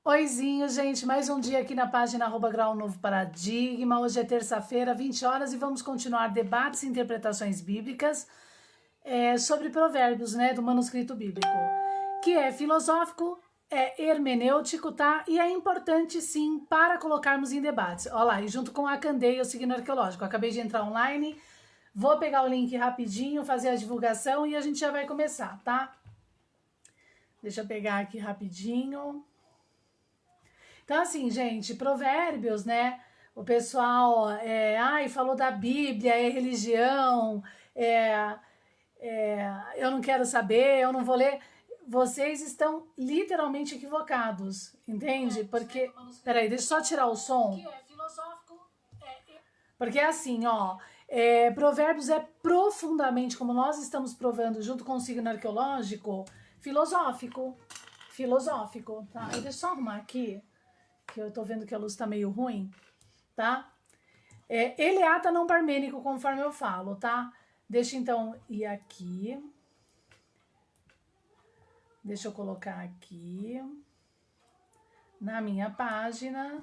Oizinho, gente, mais um dia aqui na página @grau Novo Paradigma. Hoje é terça-feira, 20 horas, e vamos continuar debates e interpretações bíblicas sobre provérbios, né, do manuscrito bíblico, que é filosófico, é hermenêutico, tá? E é importante, sim, para colocarmos em debates. Olha lá, e junto com a Candeia, o signo arqueológico. Acabei de entrar online, vou pegar o link rapidinho, fazer a divulgação e a gente já vai começar, tá? Deixa eu pegar aqui rapidinho. Então, assim, gente, provérbios, né? O pessoal, falou da Bíblia, é religião, eu não quero saber, eu não vou ler. Vocês estão literalmente equivocados, entende? Porque, peraí, deixa eu só tirar o som. Porque é assim, ó, provérbios é profundamente, como nós estamos provando junto com o signo arqueológico, filosófico, tá? E deixa eu só arrumar aqui, que eu tô vendo que a luz tá meio ruim, tá? Eleata não parmênico, conforme eu falo, tá? Deixa então ir aqui. Deixa eu colocar aqui na minha página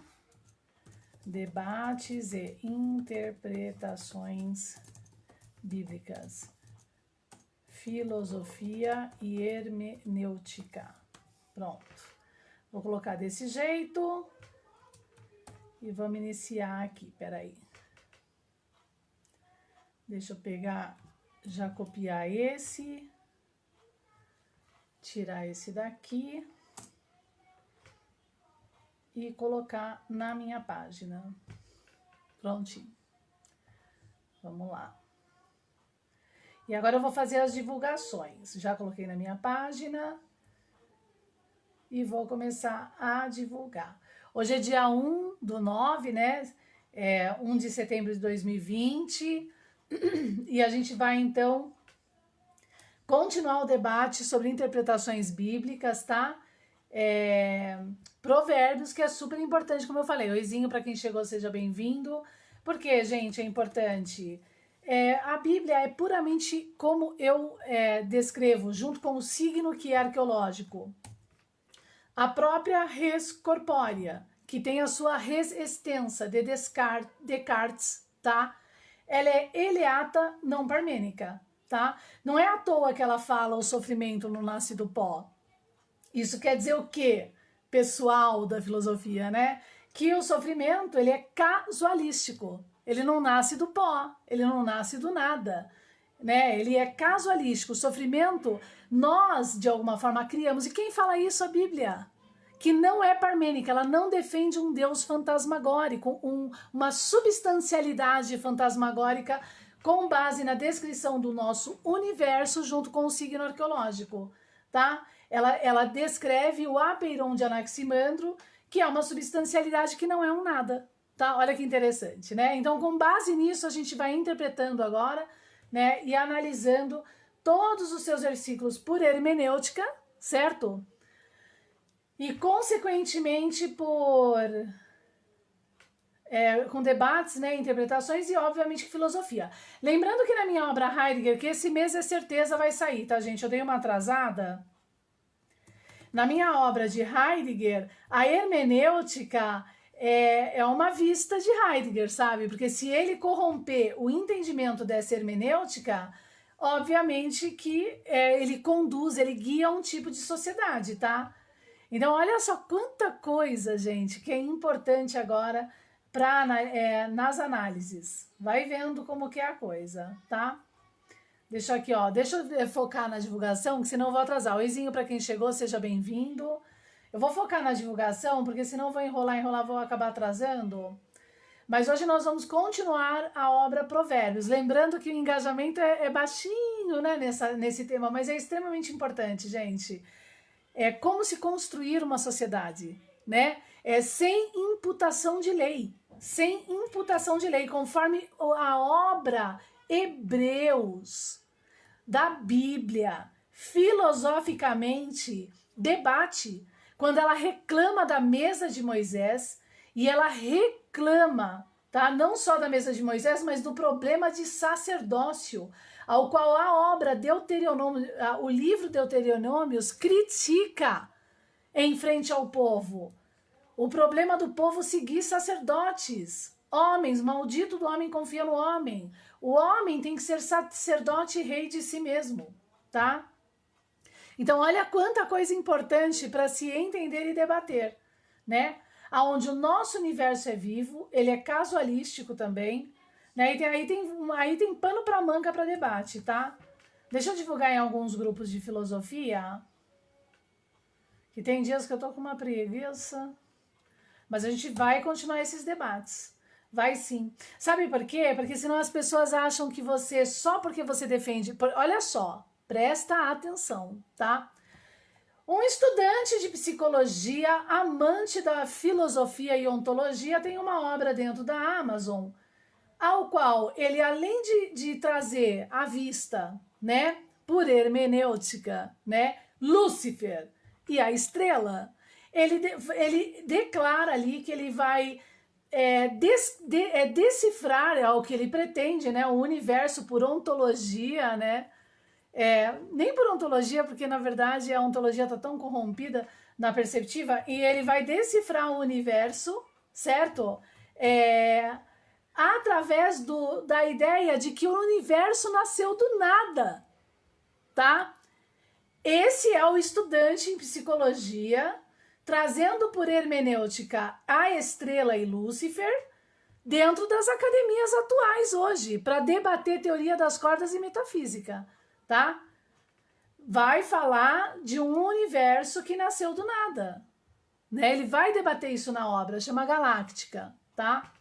debates e interpretações bíblicas, filosofia e hermenêutica. Pronto. Vou colocar desse jeito e vamos iniciar aqui. Peraí. Deixa eu pegar, já copiar esse, tirar esse daqui e colocar na minha página. Prontinho. Vamos lá. E agora eu vou fazer as divulgações. Já coloquei na minha página e vou começar a divulgar. Hoje é dia 1/9, né? 1 de setembro de 2020. E a gente vai, então, continuar o debate sobre interpretações bíblicas, tá? Provérbios, que é super importante, como eu falei. Oizinho, para quem chegou, seja bem-vindo. Por que, gente, é importante? A Bíblia é puramente como eu descrevo, junto com o signo que é arqueológico. A própria res corpórea, que tem a sua res extensa, de Descartes, tá? Ela é eleata não parmênica, tá? Não é à toa que ela fala o sofrimento não nasce do pó. Isso quer dizer o quê, pessoal da filosofia, né? Que o sofrimento, ele é casualístico. Ele não nasce do pó, ele não nasce do nada, né? Ele é casualístico. O sofrimento, nós, de alguma forma, criamos. E quem fala isso? A Bíblia. Que não é parmênica, ela não defende um Deus fantasmagórico, uma substancialidade fantasmagórica com base na descrição do nosso universo junto com o signo arqueológico, tá? Ela descreve o apeiron de Anaximandro, que é uma substancialidade que não é um nada, tá? Olha que interessante, né? Então, com base nisso, a gente vai interpretando agora, né, e analisando todos os seus versículos por hermenêutica, certo? E, consequentemente, com debates, né, interpretações e, obviamente, filosofia. Lembrando que na minha obra Heidegger, que esse mês é certeza vai sair, tá, gente? Eu dei uma atrasada. Na minha obra de Heidegger, a hermenêutica é uma vista de Heidegger, sabe? Porque se ele corromper o entendimento dessa hermenêutica, obviamente que ele conduz, ele guia um tipo de sociedade, tá? Então, olha só quanta coisa, gente, que é importante agora nas análises. Vai vendo como que é a coisa, tá? Deixa aqui, ó. Deixa eu focar na divulgação, que senão eu vou atrasar. Oizinho, para quem chegou, seja bem-vindo. Eu vou focar na divulgação, porque senão eu vou enrolar, vou acabar atrasando. Mas hoje nós vamos continuar a obra Provérbios. Lembrando que o engajamento é baixinho, né, nesse tema, mas é extremamente importante, gente. É como se construir uma sociedade, né? Sem imputação de lei. Sem imputação de lei, conforme a obra Hebreus da Bíblia, filosoficamente, debate. Quando ela reclama da mesa de Moisés, e ela reclama, tá? Não só da mesa de Moisés, mas do problema de sacerdócio, ao qual a obra Deuteronômio, o livro Deuteronômios critica em frente ao povo, O problema do povo seguir sacerdotes. Homens, maldito do homem confia no homem. O homem tem que ser sacerdote e rei de si mesmo, tá? Então, olha quanta coisa importante para se entender e debater, né? Aonde o nosso universo é vivo, ele é casualístico também, né? E aí tem pano para manga para debate, tá? Deixa eu divulgar em alguns grupos de filosofia, que tem dias que eu tô com uma preguiça, mas a gente vai continuar esses debates. Vai sim. Sabe por quê? Porque senão as pessoas acham que você, só porque você defende... Olha só, presta atenção, tá? Um estudante de psicologia, amante da filosofia e ontologia, tem uma obra dentro da Amazon, ao qual ele, além de trazer à vista, né, por hermenêutica, né, Lúcifer e a estrela, ele declara ali que ele vai decifrar, é o que ele pretende, né, o universo por ontologia, né, nem por ontologia, porque na verdade a ontologia está tão corrompida na perceptiva, e ele vai decifrar o universo, certo? Através da ideia de que o universo nasceu do nada, tá? Esse é o estudante em psicologia, trazendo por hermenêutica a estrela e Lúcifer dentro das academias atuais hoje, para debater teoria das cordas e metafísica, tá? Vai falar de um universo que nasceu do nada, né? Ele vai debater isso na obra, chama Galáctica, tá?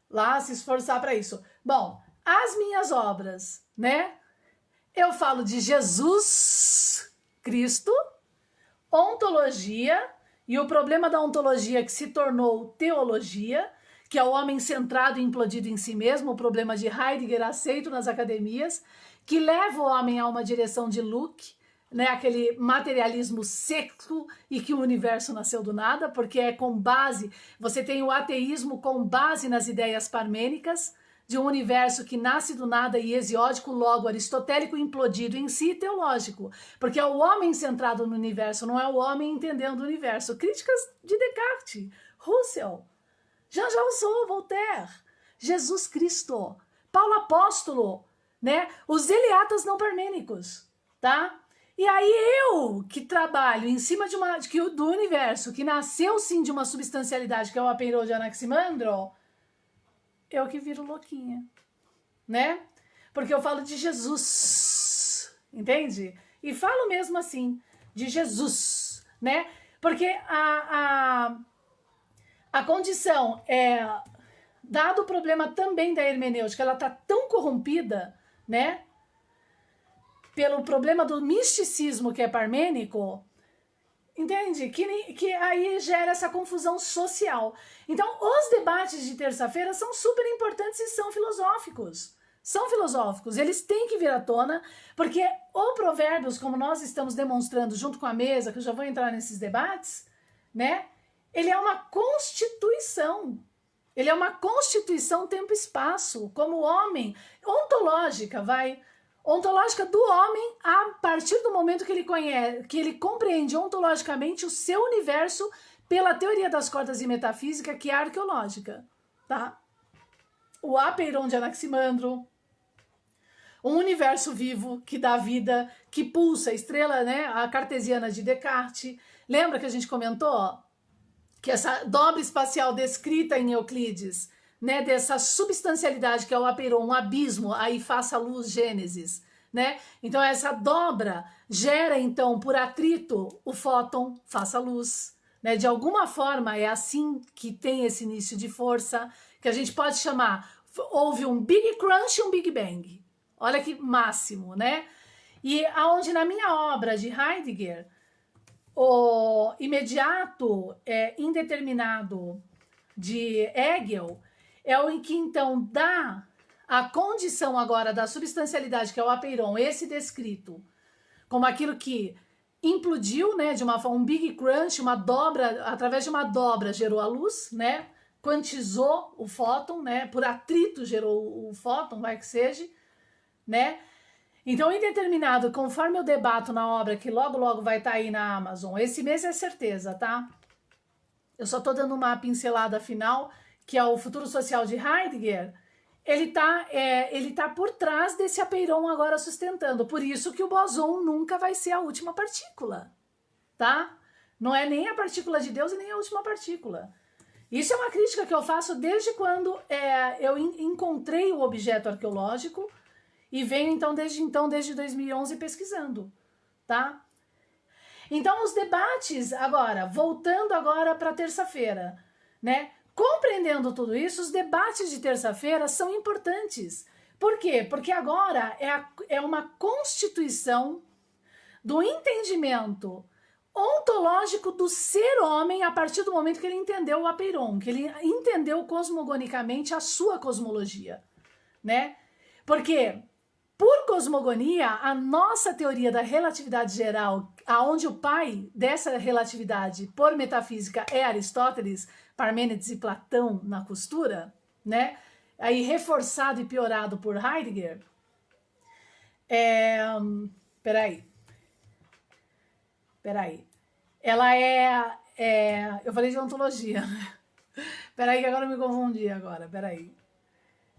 Lá se esforçar para isso. Bom, as minhas obras, né? Eu falo de Jesus Cristo, ontologia, e o problema da ontologia que se tornou teologia, que é o homem centrado e implodido em si mesmo, o problema de Heidegger aceito nas academias, que leva o homem a uma direção de Luke, né, aquele materialismo seco e que o universo nasceu do nada, porque é com base, você tem o ateísmo com base nas ideias parmênicas, de um universo que nasce do nada e hesiódico, logo aristotélico, implodido em si, teológico. Porque é o homem centrado no universo, não é o homem entendendo o universo. Críticas de Descartes, Russell, Jean-Jacques Rousseau, Voltaire, Jesus Cristo, Paulo Apóstolo, né? Os eleatas não parmênicos, tá? E aí eu, que trabalho em cima do universo, que nasceu sim de uma substancialidade, que é o Apeiro de Anaximandro, eu que viro louquinha, né? Porque eu falo de Jesus, entende? E falo mesmo assim, de Jesus, né? Porque a condição é, dado o problema também da hermenêutica, ela tá tão corrompida, né? Pelo problema do misticismo que é parmênico, entende? Que aí gera essa confusão social. Então, os debates de terça-feira são super importantes e são filosóficos. São filosóficos, eles têm que vir à tona, porque o Provérbios, como nós estamos demonstrando junto com a mesa, que eu já vou entrar nesses debates, né? Ele é uma constituição. Ele é uma constituição tempo-espaço, como homem, ontológica, ontológica do homem a partir do momento que ele conhece, que ele compreende ontologicamente o seu universo pela teoria das cordas e metafísica, que é arqueológica, tá? O Apeiron de Anaximandro, um universo vivo que dá vida, que pulsa, estrela, né? A cartesiana de Descartes. Lembra que a gente comentou que essa dobra espacial descrita em Euclides, né, dessa substancialidade que é o Apeiron, um abismo, aí faça luz, Gênesis, né? Então essa dobra gera então por atrito o fóton, faça luz, né? De alguma forma é assim que tem esse início de força, que a gente pode chamar, houve um Big Crunch e um Big Bang. Olha que máximo, né? E aonde na minha obra de Heidegger, o imediato indeterminado de Hegel é o em que então dá a condição agora da substancialidade, que é o Apeiron, esse descrito, como aquilo que implodiu, né, de uma forma, um Big Crunch, uma dobra, através de uma dobra gerou a luz, né, quantizou o fóton, né, por atrito gerou o fóton, vai que seja, né. Então, indeterminado, conforme eu debato na obra, que logo logo vai estar aí na Amazon, esse mês é certeza, tá? eu só estou dando uma pincelada final, que é o futuro social de Heidegger, ele tá por trás desse apeiron agora sustentando. Por isso que o bóson nunca vai ser a última partícula, tá? Não é nem a partícula de Deus e nem a última partícula. Isso é uma crítica que eu faço desde quando eu encontrei o objeto arqueológico e venho então desde 2011 pesquisando, tá? Então os debates agora, voltando agora para terça-feira, né? Compreendendo tudo isso, os debates de terça-feira são importantes. Por quê? Porque agora é uma constituição do entendimento ontológico do ser homem a partir do momento que ele entendeu o apeiron, que ele entendeu cosmogonicamente a sua cosmologia, né? Porque por cosmogonia, a nossa teoria da relatividade geral, aonde o pai dessa relatividade por metafísica é Aristóteles, Parmênides e Platão na costura, né? Aí reforçado e piorado por Heidegger. Peraí. Ela eu falei de ontologia. Peraí que agora eu me confundi agora. Peraí.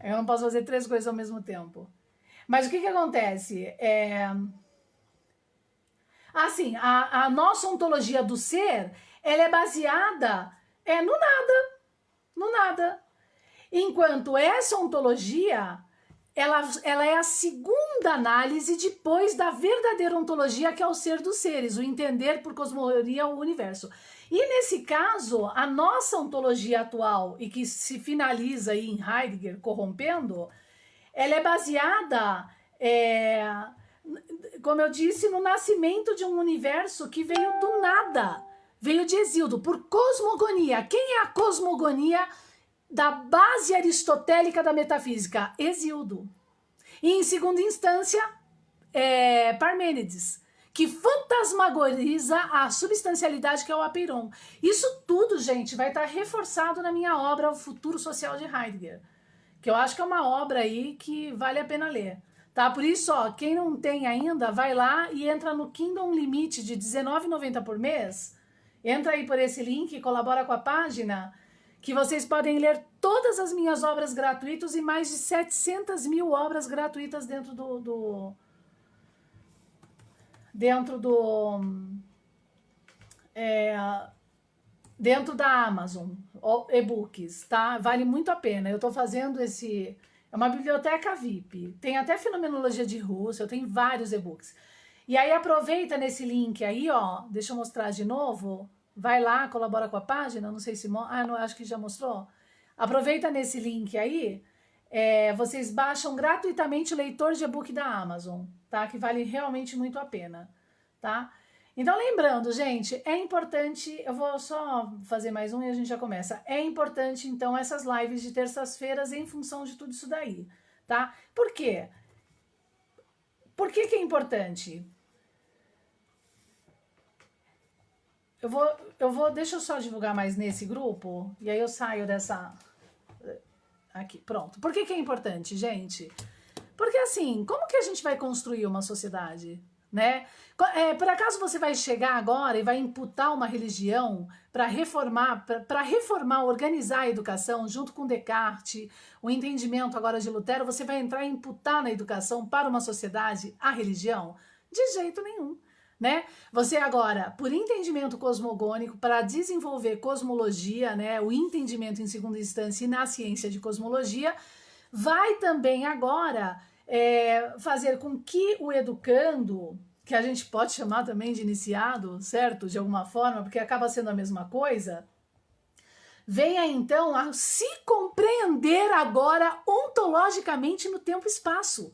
Eu não posso fazer 3 coisas ao mesmo tempo. Mas o que acontece? Assim, a nossa ontologia do ser, ela é baseada no nada. Enquanto essa ontologia, ela é a segunda análise depois da verdadeira ontologia, que é o ser dos seres, o entender por cosmologia o universo. E nesse caso, a nossa ontologia atual, e que se finaliza aí em Heidegger, corrompendo, ela é baseada, como eu disse, no nascimento de um universo que veio do nada, veio de Hesíodo, por cosmogonia. Quem é a cosmogonia da base aristotélica da metafísica? Hesíodo. E em segunda instância, Parmênides, que fantasmagoriza a substancialidade que é o apeiron. Isso tudo, gente, vai estar reforçado na minha obra O Futuro Social de Heidegger, que eu acho que é uma obra aí que vale a pena ler, tá? Por isso, ó, quem não tem ainda, vai lá e entra no Kindle Limite de R$19,90 por mês, entra aí por esse link, colabora com a página, que vocês podem ler todas as minhas obras gratuitas e mais de 700 mil obras gratuitas dentro dentro da Amazon, e-books, tá? Vale muito a pena. Eu tô fazendo é uma biblioteca VIP. Tem até fenomenologia de Russell, tem vários e-books. E aí aproveita nesse link aí, ó, deixa eu mostrar de novo. Vai lá, colabora com a página, não sei se... não, acho que já mostrou. Aproveita nesse link aí, vocês baixam gratuitamente o leitor de e-book da Amazon, tá? Que vale realmente muito a pena, tá? Então, lembrando, gente, é importante, eu vou só fazer mais um e a gente já começa. É importante, então, essas lives de terças-feiras em função de tudo isso daí, tá? Por quê? Por que é importante? Deixa eu só divulgar mais nesse grupo, e aí eu saio dessa... Aqui, pronto. Por que é importante, gente? Porque, assim, como que a gente vai construir uma sociedade, né? Por acaso você vai chegar agora e vai imputar uma religião para reformar, organizar a educação, junto com Descartes, o entendimento agora de Lutero, você vai entrar e imputar na educação para uma sociedade a religião? De jeito nenhum, né? Você agora, por entendimento cosmogônico, para desenvolver cosmologia, né, o entendimento em segunda instância e na ciência de cosmologia, vai também agora fazer com que o educando, que a gente pode chamar também de iniciado, certo? De alguma forma, porque acaba sendo a mesma coisa, venha então a se compreender agora ontologicamente no tempo e espaço.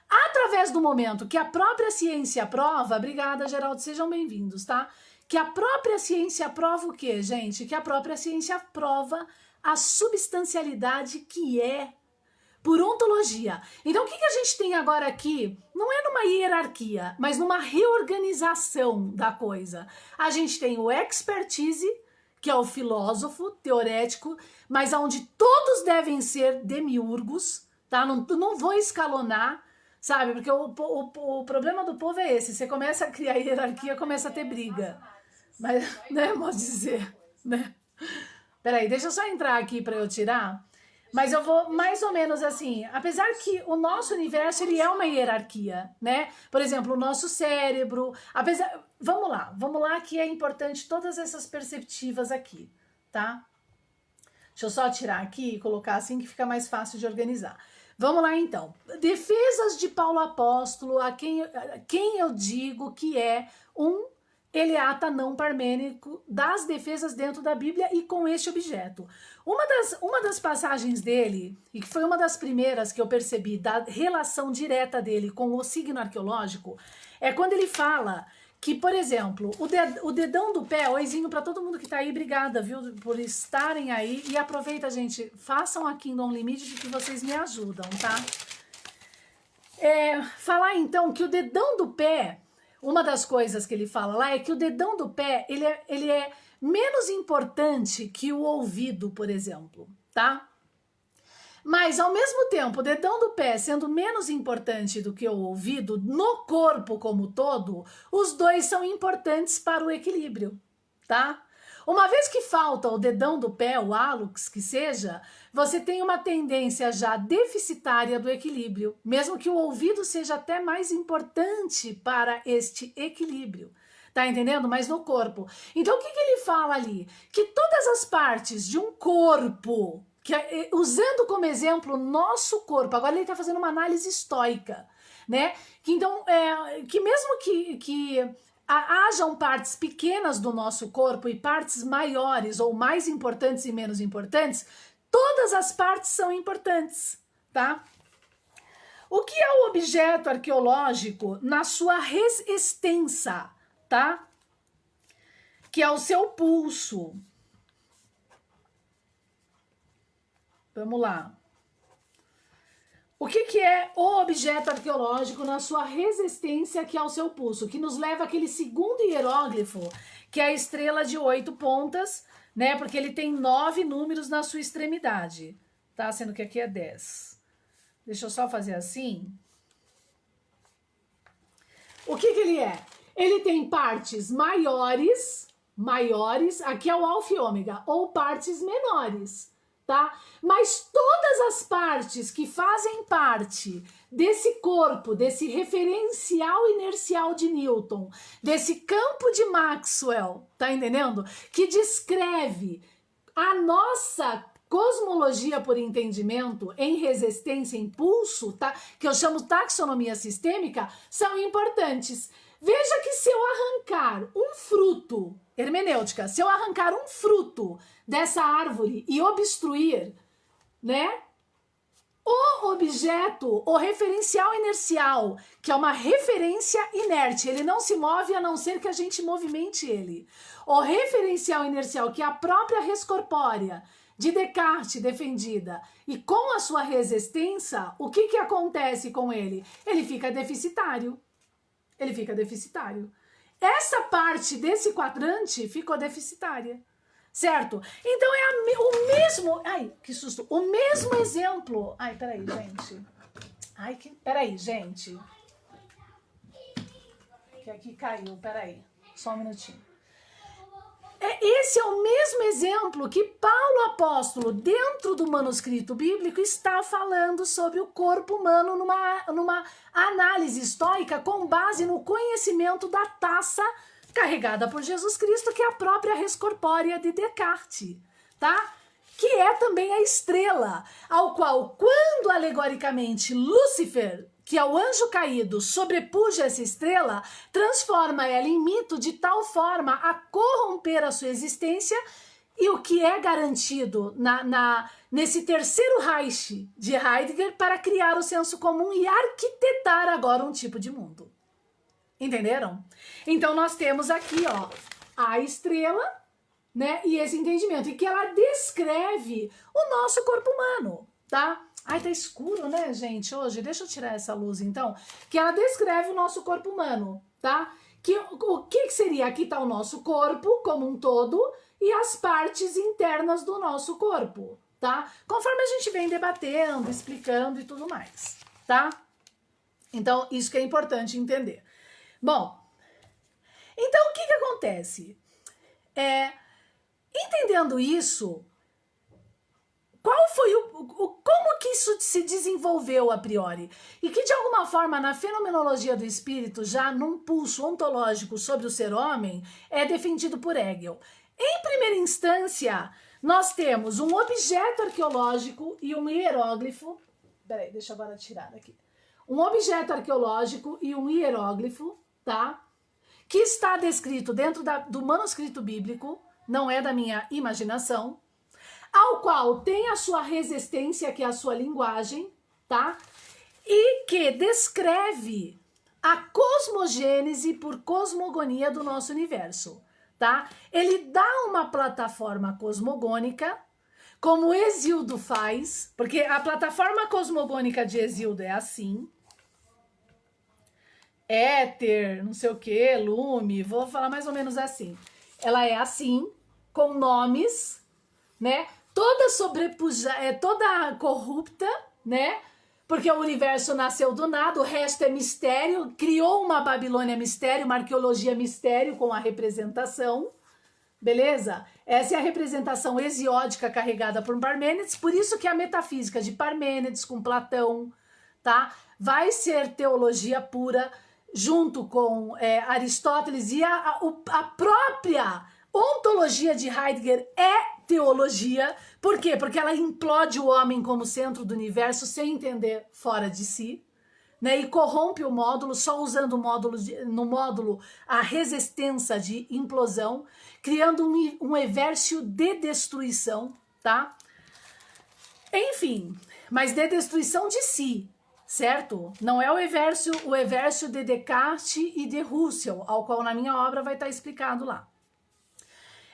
Através do momento que a própria ciência prova, obrigada, Geraldo, sejam bem-vindos, tá? Que a própria ciência prova o quê, gente? Que a própria ciência prova a substancialidade que é por ontologia. Então, o que a gente tem agora aqui? Não é numa hierarquia, mas numa reorganização da coisa. A gente tem o expertise, que é o filósofo teorético, mas onde todos devem ser demiurgos, tá? Não vou escalonar, sabe? Porque o problema do povo é esse. Você começa a criar hierarquia, começa a ter briga. Mas, né, posso dizer, né? Peraí, deixa eu só entrar aqui para eu tirar. Mas eu vou mais ou menos assim, apesar que o nosso universo ele é uma hierarquia, né? Por exemplo, o nosso cérebro, apesar, vamos lá que é importante todas essas perceptivas aqui, tá? Deixa eu só tirar aqui e colocar assim que fica mais fácil de organizar. Vamos lá então. Defesas de Paulo Apóstolo, quem eu digo que é um eleata não parmênico das defesas dentro da Bíblia e com este objeto. Uma das passagens dele, e que foi uma das primeiras que eu percebi da relação direta dele com o signo arqueológico, é quando ele fala que, por exemplo, o dedão do pé, oizinho para todo mundo que tá aí, obrigada, viu, por estarem aí. E aproveita, gente, façam a Kingdom Limited que vocês me ajudam, tá? Falar então que o dedão do pé, uma das coisas que ele fala lá é que o dedão do pé, ele é menos importante que o ouvido, por exemplo, tá? Mas, ao mesmo tempo, o dedão do pé sendo menos importante do que o ouvido, no corpo como todo, os dois são importantes para o equilíbrio, tá? Uma vez que falta o dedão do pé, o hálux, que seja, você tem uma tendência já deficitária do equilíbrio, mesmo que o ouvido seja até mais importante para este equilíbrio. Tá entendendo? Mas no corpo. Então, o que ele fala ali? Que todas as partes de um corpo, usando como exemplo o nosso corpo, agora ele está fazendo uma análise estoica, né? Que então, que mesmo que hajam partes pequenas do nosso corpo e partes maiores ou mais importantes e menos importantes, todas as partes são importantes, tá? O que é o objeto arqueológico na sua res extensa, tá? Que é o seu pulso. Vamos lá. O que é o objeto arqueológico na sua resistência que é o seu pulso? Que nos leva àquele segundo hieróglifo, que é a estrela de 8 pontas, né? Porque ele tem 9 números na sua extremidade, tá? Sendo que aqui é 10. Deixa eu só fazer assim. O que ele é? Ele tem partes maiores, aqui é o alfa e ômega, ou partes menores, tá? Mas todas as partes que fazem parte desse corpo, desse referencial inercial de Newton, desse campo de Maxwell, tá entendendo? Que descreve a nossa cosmologia por entendimento em resistência em pulso, tá? Que eu chamo taxonomia sistêmica, são importantes. Veja que se eu arrancar um fruto, hermenêutica, se eu arrancar um fruto dessa árvore e obstruir, né? O objeto, o referencial inercial, que é uma referência inerte, ele não se move a não ser que a gente movimente ele. O referencial inercial, que é a própria res corpórea de Descartes defendida, e com a sua resistência, o que acontece com ele? Ele fica deficitário. Ele fica deficitário. Essa parte desse quadrante ficou deficitária. Certo? Então é o mesmo... Ai, que susto. O mesmo exemplo... Ai, peraí, gente. Peraí, gente. Que aqui caiu, peraí. Só um minutinho. Esse é o mesmo exemplo que Paulo Apóstolo, dentro do manuscrito bíblico, está falando sobre o corpo humano numa análise estoica com base no conhecimento da taça carregada por Jesus Cristo, que é a própria res corpórea de Descartes, tá? Que é também a estrela, ao qual, quando alegoricamente Lúcifer, que é o anjo caído, sobrepuja essa estrela, transforma ela em mito de tal forma a corromper a sua existência, e o que é garantido nesse terceiro Reich de Heidegger para criar o senso comum e arquitetar agora um tipo de mundo. Entenderam? Então nós temos aqui, ó, a estrela, né, e esse entendimento, e que ela descreve o nosso corpo humano, tá? Ai, tá escuro, né, gente, hoje? Deixa eu tirar essa luz, então. Que ela descreve o nosso corpo humano, tá? O que seria? Aqui tá o nosso corpo como um todo e as partes internas do nosso corpo, tá? Conforme a gente vem debatendo, explicando e tudo mais, tá? Então, isso que é importante entender. Bom, então o que acontece? Entendendo isso, qual foi como que isso se desenvolveu a priori? E que de alguma forma na fenomenologia do espírito, já num pulso ontológico sobre o ser homem, é defendido por Hegel. Em primeira instância, nós temos um objeto arqueológico e um hieróglifo. Peraí, deixa eu agora tirar aqui. Um objeto arqueológico e um hieróglifo, tá? Que está descrito dentro do manuscrito bíblico, não é da minha imaginação, ao qual tem a sua resistência, que é a sua linguagem, tá? E que descreve a cosmogênese por cosmogonia do nosso universo, tá? Ele dá uma plataforma cosmogônica, como Hesíodo faz, porque a plataforma cosmogônica de Hesíodo é assim: éter, não sei o que, lume, vou falar mais ou menos assim. Ela é assim, com nomes, né? Toda sobrepujada, toda corrupta, né? Porque o universo nasceu do nada, o resto é mistério, criou uma Babilônia mistério, uma arqueologia mistério com a representação, beleza? Essa é a representação hesiódica carregada por Parmênides, por isso que a metafísica de Parmênides com Platão, tá? Vai ser teologia pura, junto com Aristóteles, e a própria ontologia de Heidegger é teologia. Por quê? Porque ela implode o homem como centro do universo sem entender fora de si, né? E corrompe o módulo, só usando no módulo a resistência de implosão, criando um evércio de destruição, tá? Enfim, mas de destruição de si, certo? Não é o evércio de Descartes e de Russell, ao qual na minha obra vai estar explicado lá.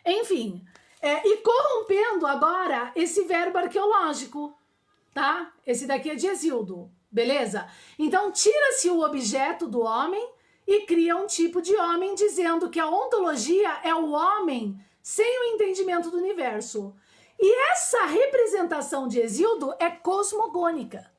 Enfim, e corrompendo agora esse verbo arqueológico, tá? Esse daqui é de Hesíodo, beleza? Então tira-se o objeto do homem e cria um tipo de homem, dizendo que a ontologia é o homem sem o entendimento do universo. E essa representação de Hesíodo é cosmogônica.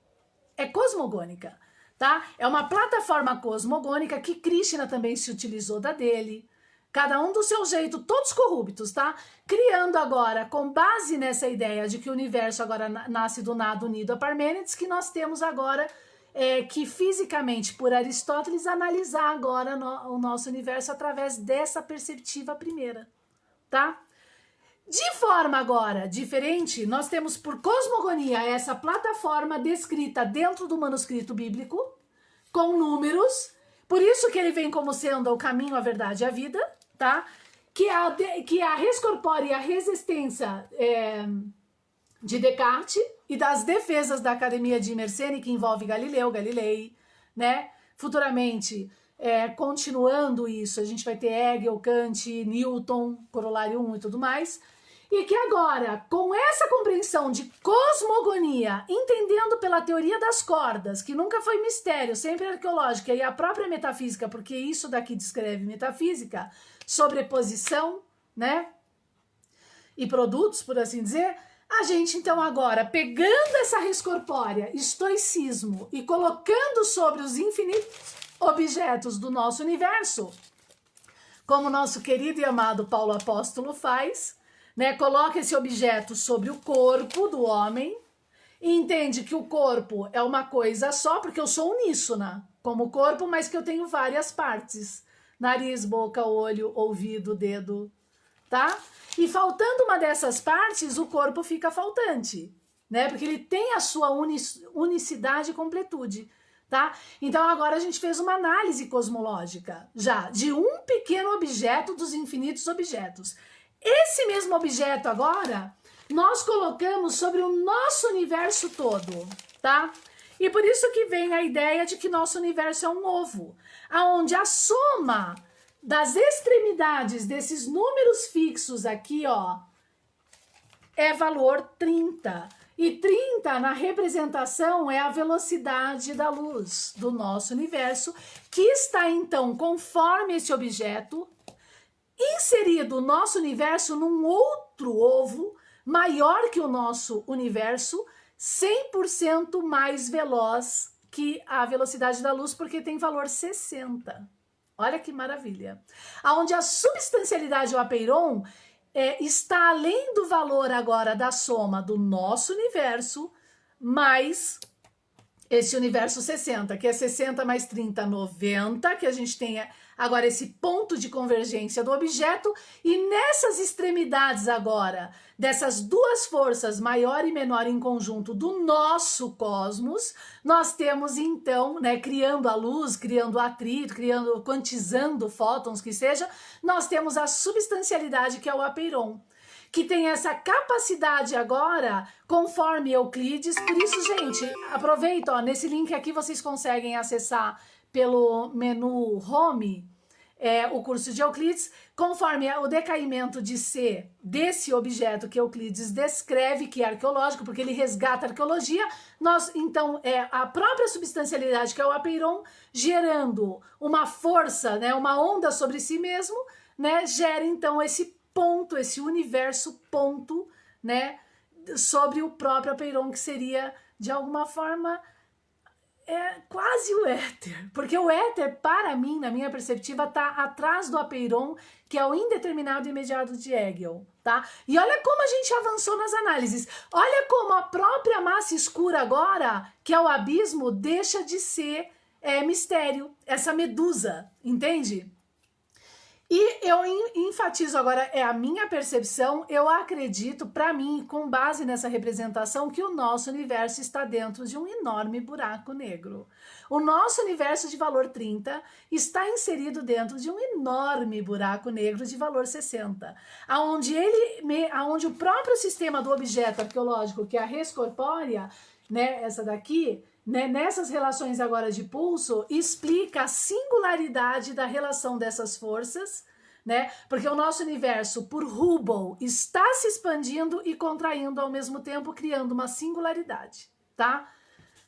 É cosmogônica, tá? É uma plataforma cosmogônica que Krishna também se utilizou da dele. Cada um do seu jeito, todos corruptos, tá? Criando agora, com base nessa ideia de que o universo agora nasce do nada unido a Parmênides, que nós temos agora que fisicamente, por Aristóteles, analisar agora o nosso universo através dessa perspectiva primeira, tá? De forma agora diferente, nós temos por cosmogonia essa plataforma descrita dentro do manuscrito bíblico, com números, por isso que ele vem como sendo o caminho, a verdade e a vida, tá? Que a res corpore e a resistência de Descartes e das defesas da Academia de Mersenne, que envolve Galilei, né? Futuramente, continuando isso, a gente vai ter Hegel, Kant, Newton, Corolário 1 e tudo mais. E que agora, com essa compreensão de cosmogonia, entendendo pela teoria das cordas, que nunca foi mistério, sempre arqueológica, e a própria metafísica, porque isso daqui descreve metafísica, sobreposição, né? E produtos, por assim dizer, a gente então agora, pegando essa res corpórea, estoicismo, e colocando sobre os infinitos objetos do nosso universo, como nosso querido e amado Paulo Apóstolo faz, né? Coloca esse objeto sobre o corpo do homem e entende que o corpo é uma coisa só, porque eu sou uníssona como corpo, mas que eu tenho várias partes: nariz, boca, olho, ouvido, dedo, tá? E faltando uma dessas partes, o corpo fica faltante, né? Porque ele tem a sua unicidade e completude, tá? Então agora a gente fez uma análise cosmológica já de um pequeno objeto dos infinitos objetos. Esse mesmo objeto agora nós colocamos sobre o nosso universo todo, tá? E por isso que vem a ideia de que nosso universo é um ovo, aonde a soma das extremidades desses números fixos aqui, ó, é valor 30. E 30 na representação é a velocidade da luz do nosso universo, que está então conforme esse objeto, inserido o nosso universo num outro ovo maior que o nosso universo, 100% mais veloz que a velocidade da luz, porque tem valor 60. Olha que maravilha. Onde a substancialidade, o apeiron, está além do valor agora da soma do nosso universo mais esse universo 60, que é 60 mais 30, 90, que a gente tem agora esse ponto de convergência do objeto, e nessas extremidades agora, dessas duas forças, maior e menor em conjunto do nosso cosmos, nós temos então, né, criando a luz, criando atrito, quantizando fótons, que seja, nós temos a substancialidade, que é o apeiron, que tem essa capacidade agora, conforme Euclides. Por isso, gente, aproveita, ó, nesse link aqui vocês conseguem acessar pelo menu Home, o curso de Euclides, conforme o decaimento de C desse objeto que Euclides descreve, que é arqueológico, porque ele resgata a arqueologia, então, a própria substancialidade, que é o apeiron, gerando uma força, né, uma onda sobre si mesmo, né, gera então esse ponto, esse universo ponto, né, sobre o próprio apeiron, que seria, de alguma forma, quase o éter, porque o éter, para mim, na minha perspectiva, está atrás do apeiron, que é o indeterminado imediato de Hegel, tá? E olha como a gente avançou nas análises, olha como a própria massa escura agora, que é o abismo, deixa de ser mistério, essa medusa, entende? E eu enfatizo agora, é a minha percepção, eu acredito, para mim, com base nessa representação, que o nosso universo está dentro de um enorme buraco negro. O nosso universo de valor 30 está inserido dentro de um enorme buraco negro de valor 60, aonde o próprio sistema do objeto arqueológico, que é a res corpórea, né, essa daqui, né, nessas relações agora de pulso, explica a singularidade da relação dessas forças, né? Porque o nosso universo, por Hubble, está se expandindo e contraindo ao mesmo tempo, criando uma singularidade, tá?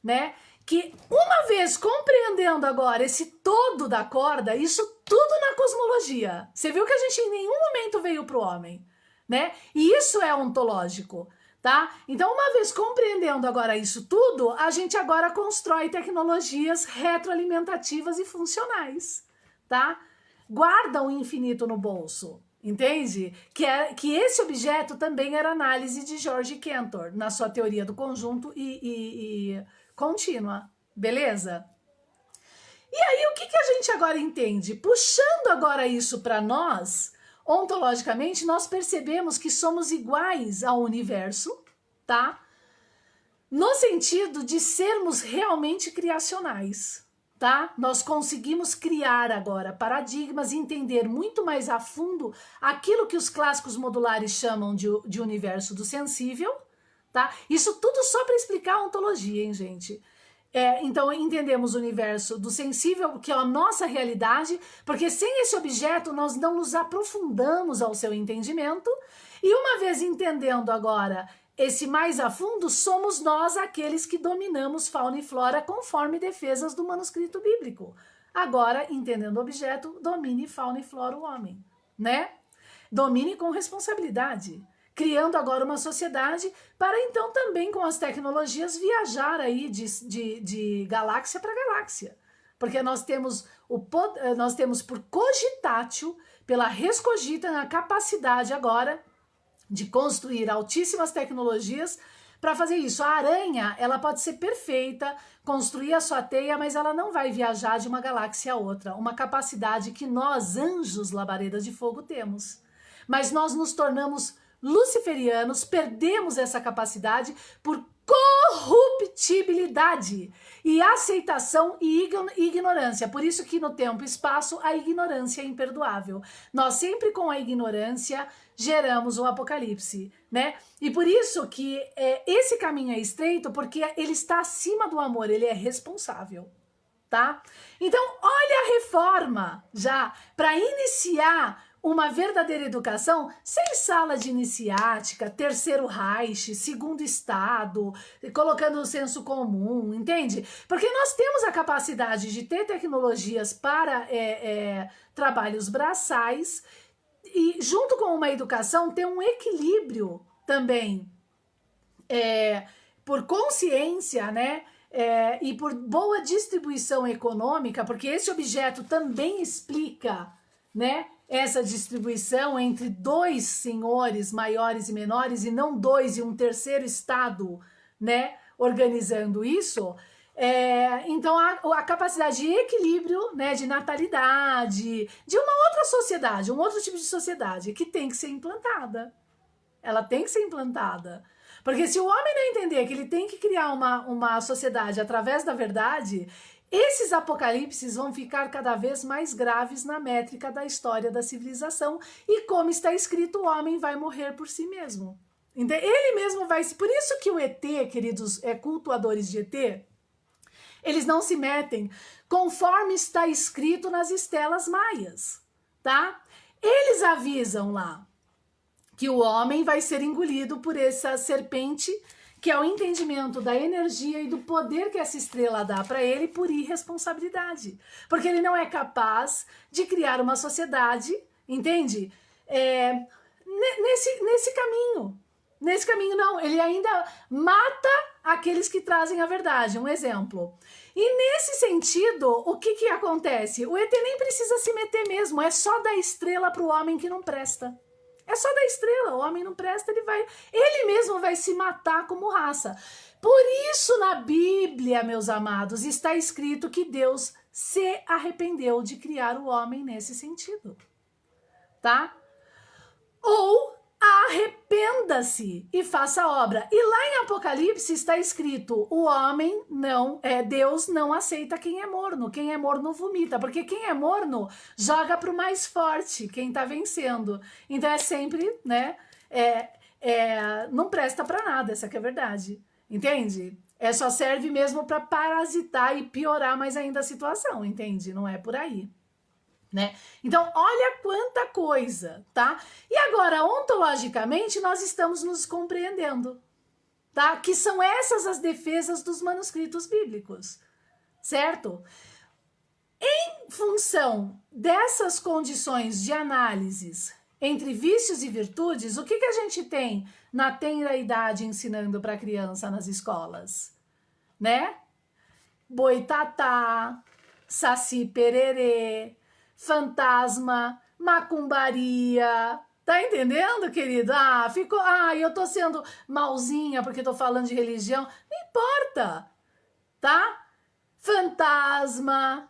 Né? Que uma vez compreendendo agora esse todo da corda, isso tudo na cosmologia. Você viu que a gente em nenhum momento veio para o homem, né? E isso é ontológico. Tá? Então, uma vez compreendendo agora isso tudo, a gente agora constrói tecnologias retroalimentativas e funcionais, tá? Guarda o infinito no bolso, entende? Que esse objeto também era análise de George Cantor, na sua teoria do conjunto e contínua, beleza? E aí, o que a gente agora entende? Puxando agora isso para nós, ontologicamente, nós percebemos que somos iguais ao universo, tá? No sentido de sermos realmente criacionais, tá? Nós conseguimos criar agora paradigmas e entender muito mais a fundo aquilo que os clássicos modulares chamam de universo do sensível, tá? Isso tudo só para explicar a ontologia, hein, gente? Então entendemos o universo do sensível, que é a nossa realidade, porque sem esse objeto nós não nos aprofundamos ao seu entendimento, e uma vez entendendo agora esse mais a fundo, somos nós aqueles que dominamos fauna e flora conforme defesas do manuscrito bíblico. Agora, entendendo o objeto, domine fauna e flora o homem, né? Domine com responsabilidade, criando agora uma sociedade para então também com as tecnologias viajar aí de galáxia para galáxia. Porque nós temos por cogitatio, pela res cogita, a capacidade agora de construir altíssimas tecnologias para fazer isso. A aranha, ela pode ser perfeita, construir a sua teia, mas ela não vai viajar de uma galáxia a outra. Uma capacidade que nós, anjos labaredas de fogo, temos. Mas nós nos tornamos luciferianos, perdemos essa capacidade por corruptibilidade e aceitação e ignorância. Por isso que no tempo e espaço a ignorância é imperdoável. Nós sempre com a ignorância geramos o apocalipse, né? E por isso que esse caminho é estreito, porque ele está acima do amor, ele é responsável, tá? Então, olha a reforma já para iniciar uma verdadeira educação sem sala de iniciática, terceiro Reich, segundo estado, colocando o senso comum, entende? Porque nós temos a capacidade de ter tecnologias para trabalhos braçais e junto com uma educação ter um equilíbrio também por consciência, né? E por boa distribuição econômica, porque esse objeto também explica, né? essa distribuição entre dois senhores maiores e menores e não dois e um terceiro estado, né, organizando isso, então a capacidade de equilíbrio, né, de natalidade, de uma outra sociedade, um outro tipo de sociedade que tem que ser implantada. Ela tem que ser implantada. Porque se o homem não entender que ele tem que criar uma sociedade através da verdade, esses apocalipses vão ficar cada vez mais graves na métrica da história da civilização. E como está escrito, o homem vai morrer por si mesmo. Ele mesmo vai... Por isso que o ET, queridos cultuadores de ET, eles não se metem conforme está escrito nas estelas maias, tá? Eles avisam lá que o homem vai ser engolido por essa serpente, que é o entendimento da energia e do poder que essa estrela dá para ele por irresponsabilidade. Porque ele não é capaz de criar uma sociedade, entende? Nesse caminho. Nesse caminho, não. Ele ainda mata aqueles que trazem a verdade. Um exemplo. E nesse sentido, o que acontece? O ET nem precisa se meter mesmo. É só dar estrela para o homem que não presta. É só da estrela, o homem não presta, ele mesmo vai se matar como raça. Por isso na Bíblia, meus amados, está escrito que Deus se arrependeu de criar o homem nesse sentido, tá? Ou arrependa-se e faça a obra. E lá em Apocalipse está escrito, Deus não aceita quem é morno vomita, porque quem é morno joga para o mais forte, quem está vencendo. Então é sempre, né, não presta para nada, essa que é a verdade, entende? Só serve mesmo para parasitar e piorar mais ainda a situação, entende? Não é por aí. Né? Então, olha quanta coisa, tá? E agora, ontologicamente, nós estamos nos compreendendo, tá? Que são essas as defesas dos manuscritos bíblicos, certo? Em função dessas condições de análises entre vícios e virtudes, o que a gente tem na tenra idade ensinando para a criança nas escolas? Né? Boitatá, saci pererê, fantasma, macumbaria, tá entendendo, querido? Eu tô sendo malzinha porque tô falando de religião, não importa, tá? Fantasma,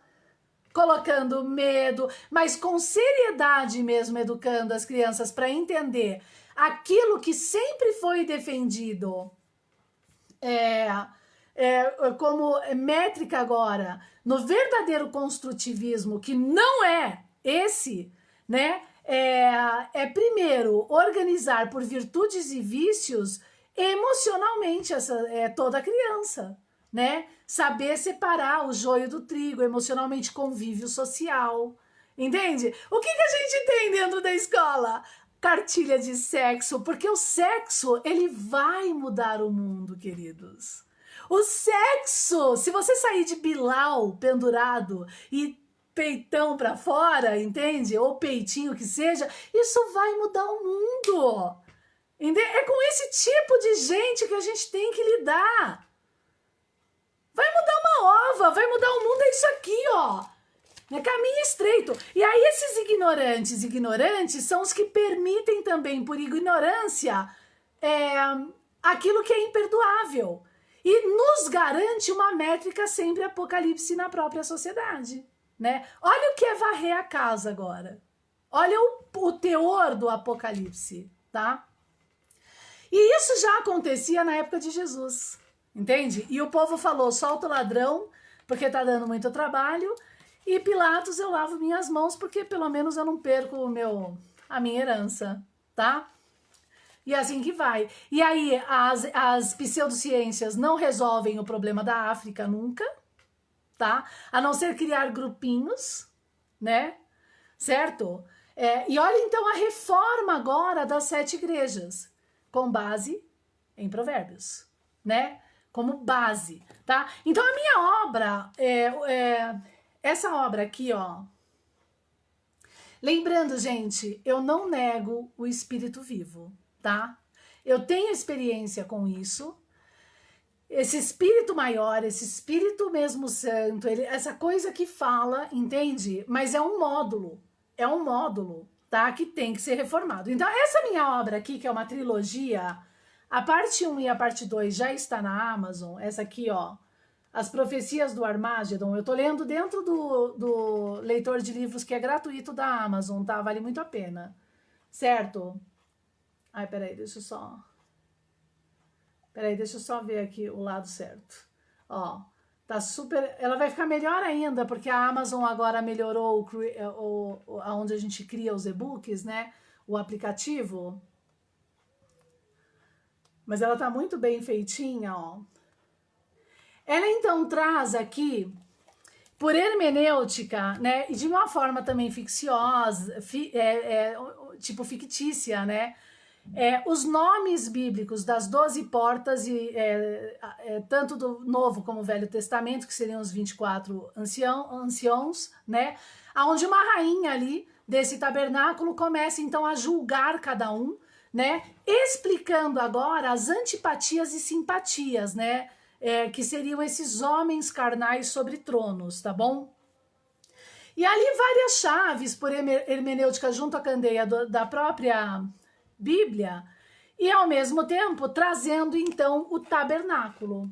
colocando medo, mas com seriedade mesmo, educando as crianças para entender aquilo que sempre foi defendido, como métrica agora, no verdadeiro construtivismo, que não é esse, né? Primeiro, organizar por virtudes e vícios emocionalmente toda criança, né? Saber separar o joio do trigo, emocionalmente convívio social, entende? O que a gente tem dentro da escola? Cartilha de sexo, porque o sexo, ele vai mudar o mundo, queridos. O sexo, se você sair de Bilal pendurado e peitão pra fora, entende? Ou peitinho que seja, isso vai mudar o mundo. É com esse tipo de gente que a gente tem que lidar. Vai mudar uma ova, vai mudar o mundo, é isso aqui, ó. É caminho estreito. E aí esses ignorantes são os que permitem também, por ignorância, aquilo que é imperdoável. E nos garante uma métrica sempre apocalipse na própria sociedade, né? Olha o que é varrer a casa agora. Olha o teor do apocalipse, tá? E isso já acontecia na época de Jesus, entende? E o povo falou, solta o ladrão, porque tá dando muito trabalho, e Pilatos, eu lavo minhas mãos, porque pelo menos eu não perco a minha herança, tá? E assim que vai. E aí as pseudociências não resolvem o problema da África nunca, tá? A não ser criar grupinhos, né? Certo? E olha então a reforma agora das 7 igrejas, com base em Provérbios, né? Como base, tá? Então a minha obra, essa obra aqui, ó. Lembrando, gente, eu não nego o espírito vivo, tá? Eu tenho experiência com isso. Esse espírito maior, esse espírito mesmo santo, essa coisa que fala, entende? Mas é um módulo, tá? Que tem que ser reformado. Então, essa minha obra aqui, que é uma trilogia, a parte 1 e a parte 2 já está na Amazon. Essa aqui, ó, As Profecias do Armagedon. Eu tô lendo dentro do leitor de livros que é gratuito da Amazon, tá? Vale muito a pena, certo? Ai, peraí, deixa eu só... Peraí, deixa eu só ver aqui o lado certo. Ó, tá super... Ela vai ficar melhor ainda, porque a Amazon agora melhorou aonde a gente cria os e-books, né? O aplicativo. Mas ela tá muito bem feitinha, ó. Ela então traz aqui, por hermenêutica, né? E de uma forma também ficciosa, tipo fictícia, né? Os nomes bíblicos das 12 portas, tanto do Novo como Velho Testamento, que seriam os 24 anciãos, né? Onde uma rainha ali desse tabernáculo começa então a julgar cada um, né? Explicando agora as antipatias e simpatias, né? Que seriam esses homens carnais sobre tronos, tá bom? E ali várias chaves por hermenêutica junto à candeia da própria Bíblia, e ao mesmo tempo trazendo então o tabernáculo,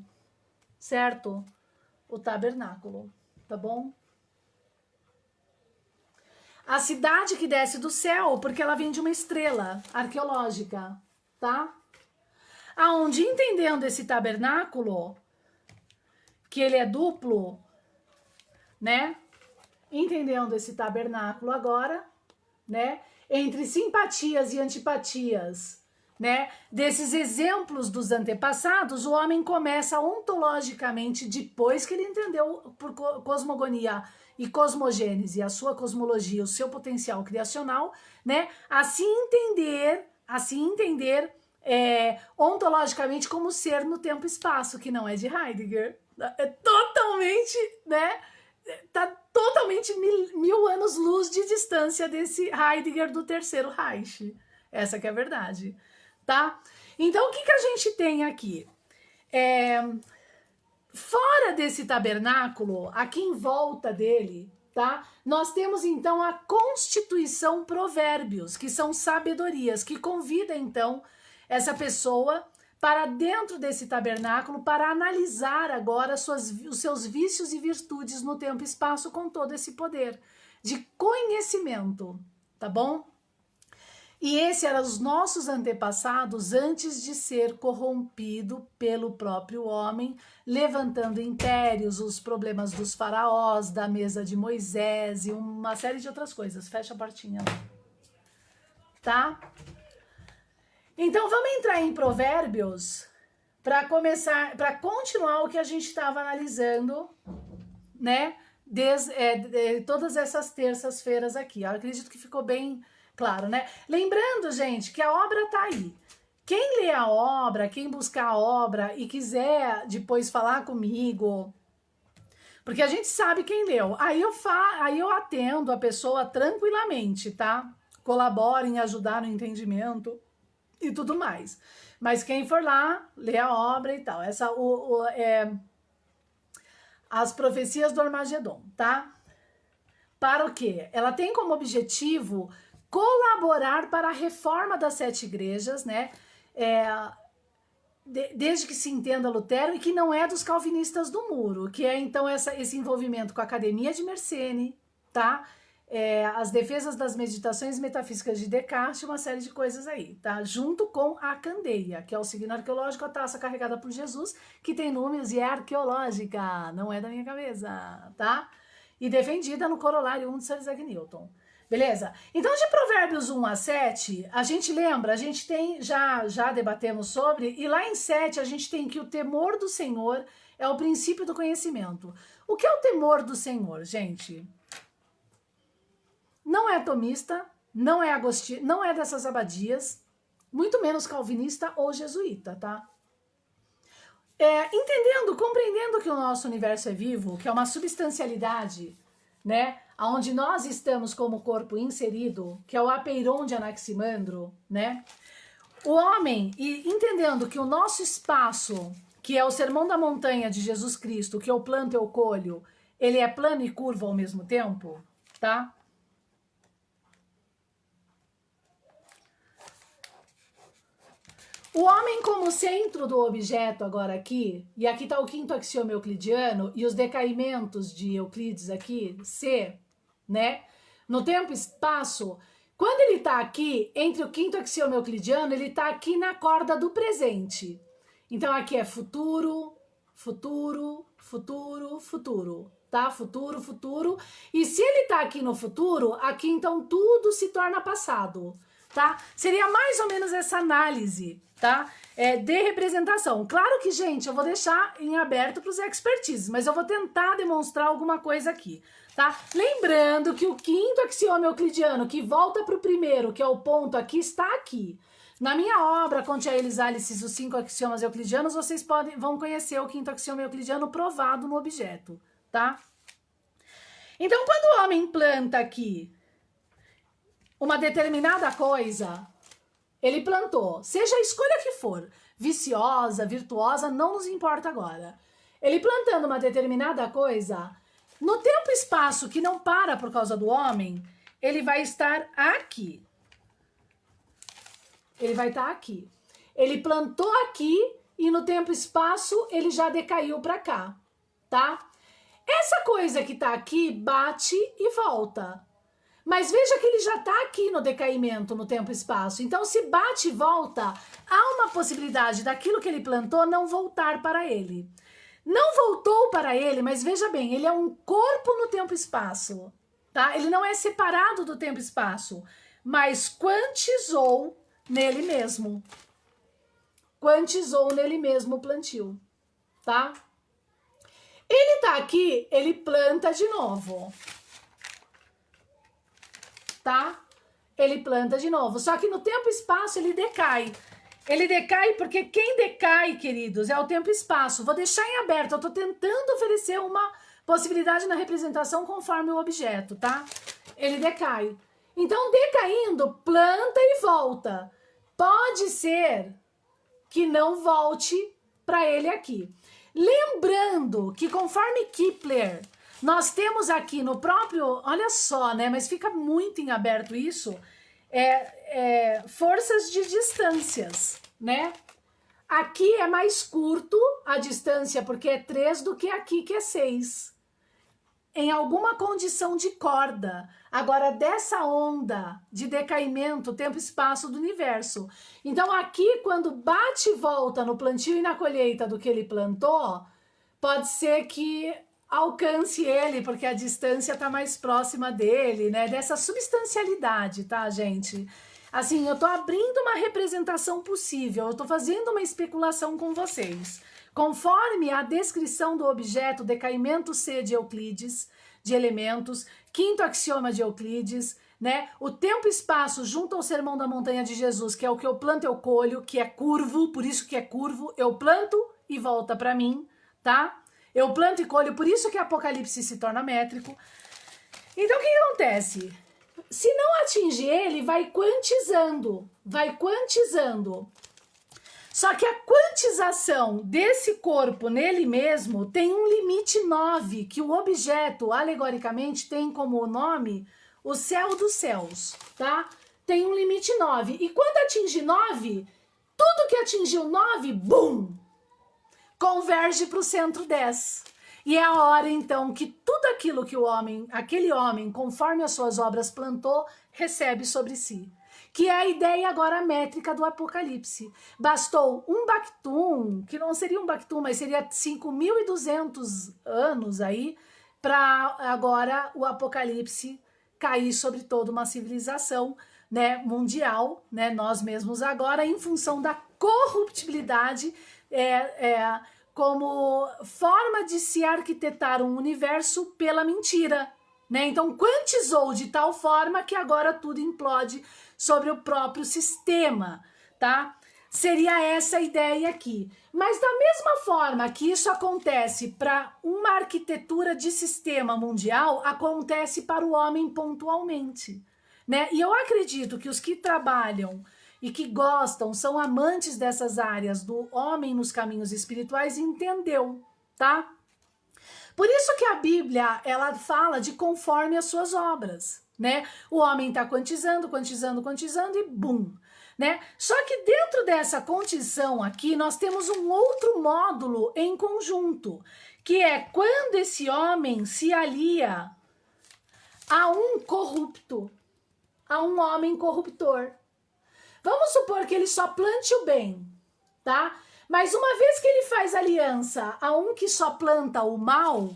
certo? O tabernáculo, tá bom? A cidade que desce do céu, porque ela vem de uma estrela arqueológica, tá? Aonde, entendendo esse tabernáculo, que ele é duplo, né? Entendendo esse tabernáculo agora, né? Entre simpatias e antipatias, né? Desses exemplos dos antepassados, o homem começa ontologicamente, depois que ele entendeu por cosmogonia e cosmogênese, a sua cosmologia, o seu potencial criacional, né? A se entender ontologicamente como ser no tempo e espaço, que não é de Heidegger. É totalmente, né? Tá totalmente mil anos-luz de distância desse Heidegger do Terceiro Reich. Essa que é a verdade, tá? Então, o que que a gente tem aqui? Fora desse tabernáculo, aqui em volta dele, tá? Nós temos, então, a Constituição Provérbios, que são sabedorias, que convida, então, essa pessoa para dentro desse tabernáculo, para analisar agora os seus vícios e virtudes no tempo e espaço com todo esse poder de conhecimento, tá bom? E esse eram os nossos antepassados antes de ser corrompido pelo próprio homem, levantando impérios, os problemas dos faraós, da mesa de Moisés e uma série de outras coisas. Fecha a portinha lá. Tá? Então vamos entrar em Provérbios para começar, para continuar o que a gente estava analisando, né? Todas essas terças-feiras aqui. Eu acredito que ficou bem claro, né? Lembrando, gente, que a obra tá aí. Quem lê a obra, quem buscar a obra e quiser depois falar comigo, porque a gente sabe quem leu. Aí eu atendo a pessoa tranquilamente, tá? Colaboro em ajudar no entendimento e tudo mais. Mas quem for lá, lê a obra e tal. As Profecias do Armagedon, tá? Para o quê? Ela tem como objetivo colaborar para a reforma das 7 igrejas, né? Desde que se entenda Lutero, e que não é dos calvinistas do muro, que é então esse envolvimento com a Academia de Mersenne, tá? As defesas das meditações metafísicas de Descartes, uma série de coisas aí, tá? Junto com a candeia, que é o signo arqueológico, a taça carregada por Jesus, que tem números e é arqueológica, não é da minha cabeça, tá? E defendida no Corolário 1 de Sir Isaac Newton. Beleza? Então, de Provérbios 1 a 7, a gente lembra, a gente tem, já debatemos sobre, e lá em 7 a gente tem que o temor do Senhor é o princípio do conhecimento. O que é o temor do Senhor, gente? Não é tomista, não é agostinho, não é dessas abadias, muito menos calvinista ou jesuíta, tá? Entendendo, compreendendo que o nosso universo é vivo, que é uma substancialidade, né? Onde nós estamos como corpo inserido, que é o apeiron de Anaximandro, né? O homem, e entendendo que o nosso espaço, que é o sermão da montanha de Jesus Cristo, que eu planto, eu colho, ele é plano e curvo ao mesmo tempo, tá? O homem como centro do objeto agora aqui, e aqui está o quinto axioma euclidiano e os decaimentos de Euclides aqui, C, né? No tempo e espaço, quando ele está aqui, entre o quinto axioma euclidiano, ele está aqui na corda do presente. Então aqui é futuro, futuro, futuro, futuro, tá? Futuro, futuro. E se ele tá aqui no futuro, aqui então tudo se torna passado, tá? Seria mais ou menos essa análise, tá? De representação. Claro que, gente, eu vou deixar em aberto para os expertises, mas eu vou tentar demonstrar alguma coisa aqui, tá? Lembrando que o quinto axioma euclidiano, que volta para o primeiro, que é o ponto aqui, está aqui. Na minha obra, Conte a eles, Alice, os 5 axiomas euclidianos, vocês vão conhecer o quinto axioma euclidiano provado no objeto, tá? Então, quando o homem planta aqui uma determinada coisa, ele plantou, seja a escolha que for, viciosa, virtuosa, não nos importa agora. Ele plantando uma determinada coisa, no tempo e espaço que não para por causa do homem, ele vai estar aqui. Ele vai estar aqui. Ele plantou aqui e no tempo e espaço ele já decaiu para cá, tá? Essa coisa que tá aqui bate e volta. Mas veja que ele já tá aqui no decaimento, no tempo e espaço. Então, se bate e volta, há uma possibilidade daquilo que ele plantou não voltar para ele. Não voltou para ele, mas veja bem, ele é um corpo no tempo e espaço, tá? Ele não é separado do tempo e espaço, mas quantizou nele mesmo. Quantizou nele mesmo o plantio, tá? Ele tá aqui, ele planta de novo, tá? Ele planta de novo, só que no tempo e espaço ele decai. Ele decai porque quem decai, queridos, é o tempo e espaço. Vou deixar em aberto, eu tô tentando oferecer uma possibilidade na representação conforme o objeto, tá? Ele decai. Então, decaindo, planta e volta. Pode ser que não volte para ele aqui. Lembrando que conforme Kepler, nós temos aqui no próprio, olha só, né? Mas fica muito em aberto isso, forças de distâncias, né? Aqui é mais curto a distância, porque é 3 do que aqui, que é 6. Em alguma condição de corda. Agora, dessa onda de decaimento, tempo e espaço do universo. Então, aqui, quando bate e volta no plantio e na colheita do que ele plantou, pode ser que alcance ele, porque a distância está mais próxima dele, né? Dessa substancialidade, tá, gente? Assim, eu tô abrindo uma representação possível, eu tô fazendo uma especulação com vocês. Conforme a descrição do objeto, decaimento C de Euclides, de elementos, quinto axioma de Euclides, né? O tempo e espaço junto ao Sermão da Montanha de Jesus, que é o que eu planto eu colho, que é curvo, por isso que é curvo, eu planto e volta para mim, tá? Eu planto e colho, por isso que Apocalipse se torna métrico. Então, o que acontece? Se não atingir ele, vai quantizando, vai quantizando. Só que a quantização desse corpo nele mesmo tem um limite 9, que o objeto, alegoricamente, tem como nome o céu dos céus, tá? Tem um limite 9. E quando atinge 9, tudo que atingiu 9, bum! Converge para o centro 10. E é a hora, então, que tudo aquilo que aquele homem, conforme as suas obras plantou, recebe sobre si. Que é a ideia agora métrica do Apocalipse. Bastou um Bactum, que não seria um Bactum, mas seria 5.200 anos aí, para agora o Apocalipse cair sobre toda uma civilização, né, mundial, né, nós mesmos agora, em função da corruptibilidade, como forma de se arquitetar um universo pela mentira, né? Então quantizou de tal forma que agora tudo implode sobre o próprio sistema, tá? Seria essa a ideia aqui. Mas da mesma forma que isso acontece para uma arquitetura de sistema mundial, acontece para o homem pontualmente, né? E eu acredito que os que trabalham e que gostam, são amantes dessas áreas do homem nos caminhos espirituais, entendeu, tá? Por isso que a Bíblia, ela fala de conforme as suas obras, né? O homem tá quantizando, quantizando, quantizando e bum! né? Só que dentro dessa condição aqui, nós temos um outro módulo em conjunto, que é quando esse homem se alia a um corrupto, a um homem corruptor. Vamos supor que ele só plante o bem, tá? Mas uma vez que ele faz aliança a um que só planta o mal,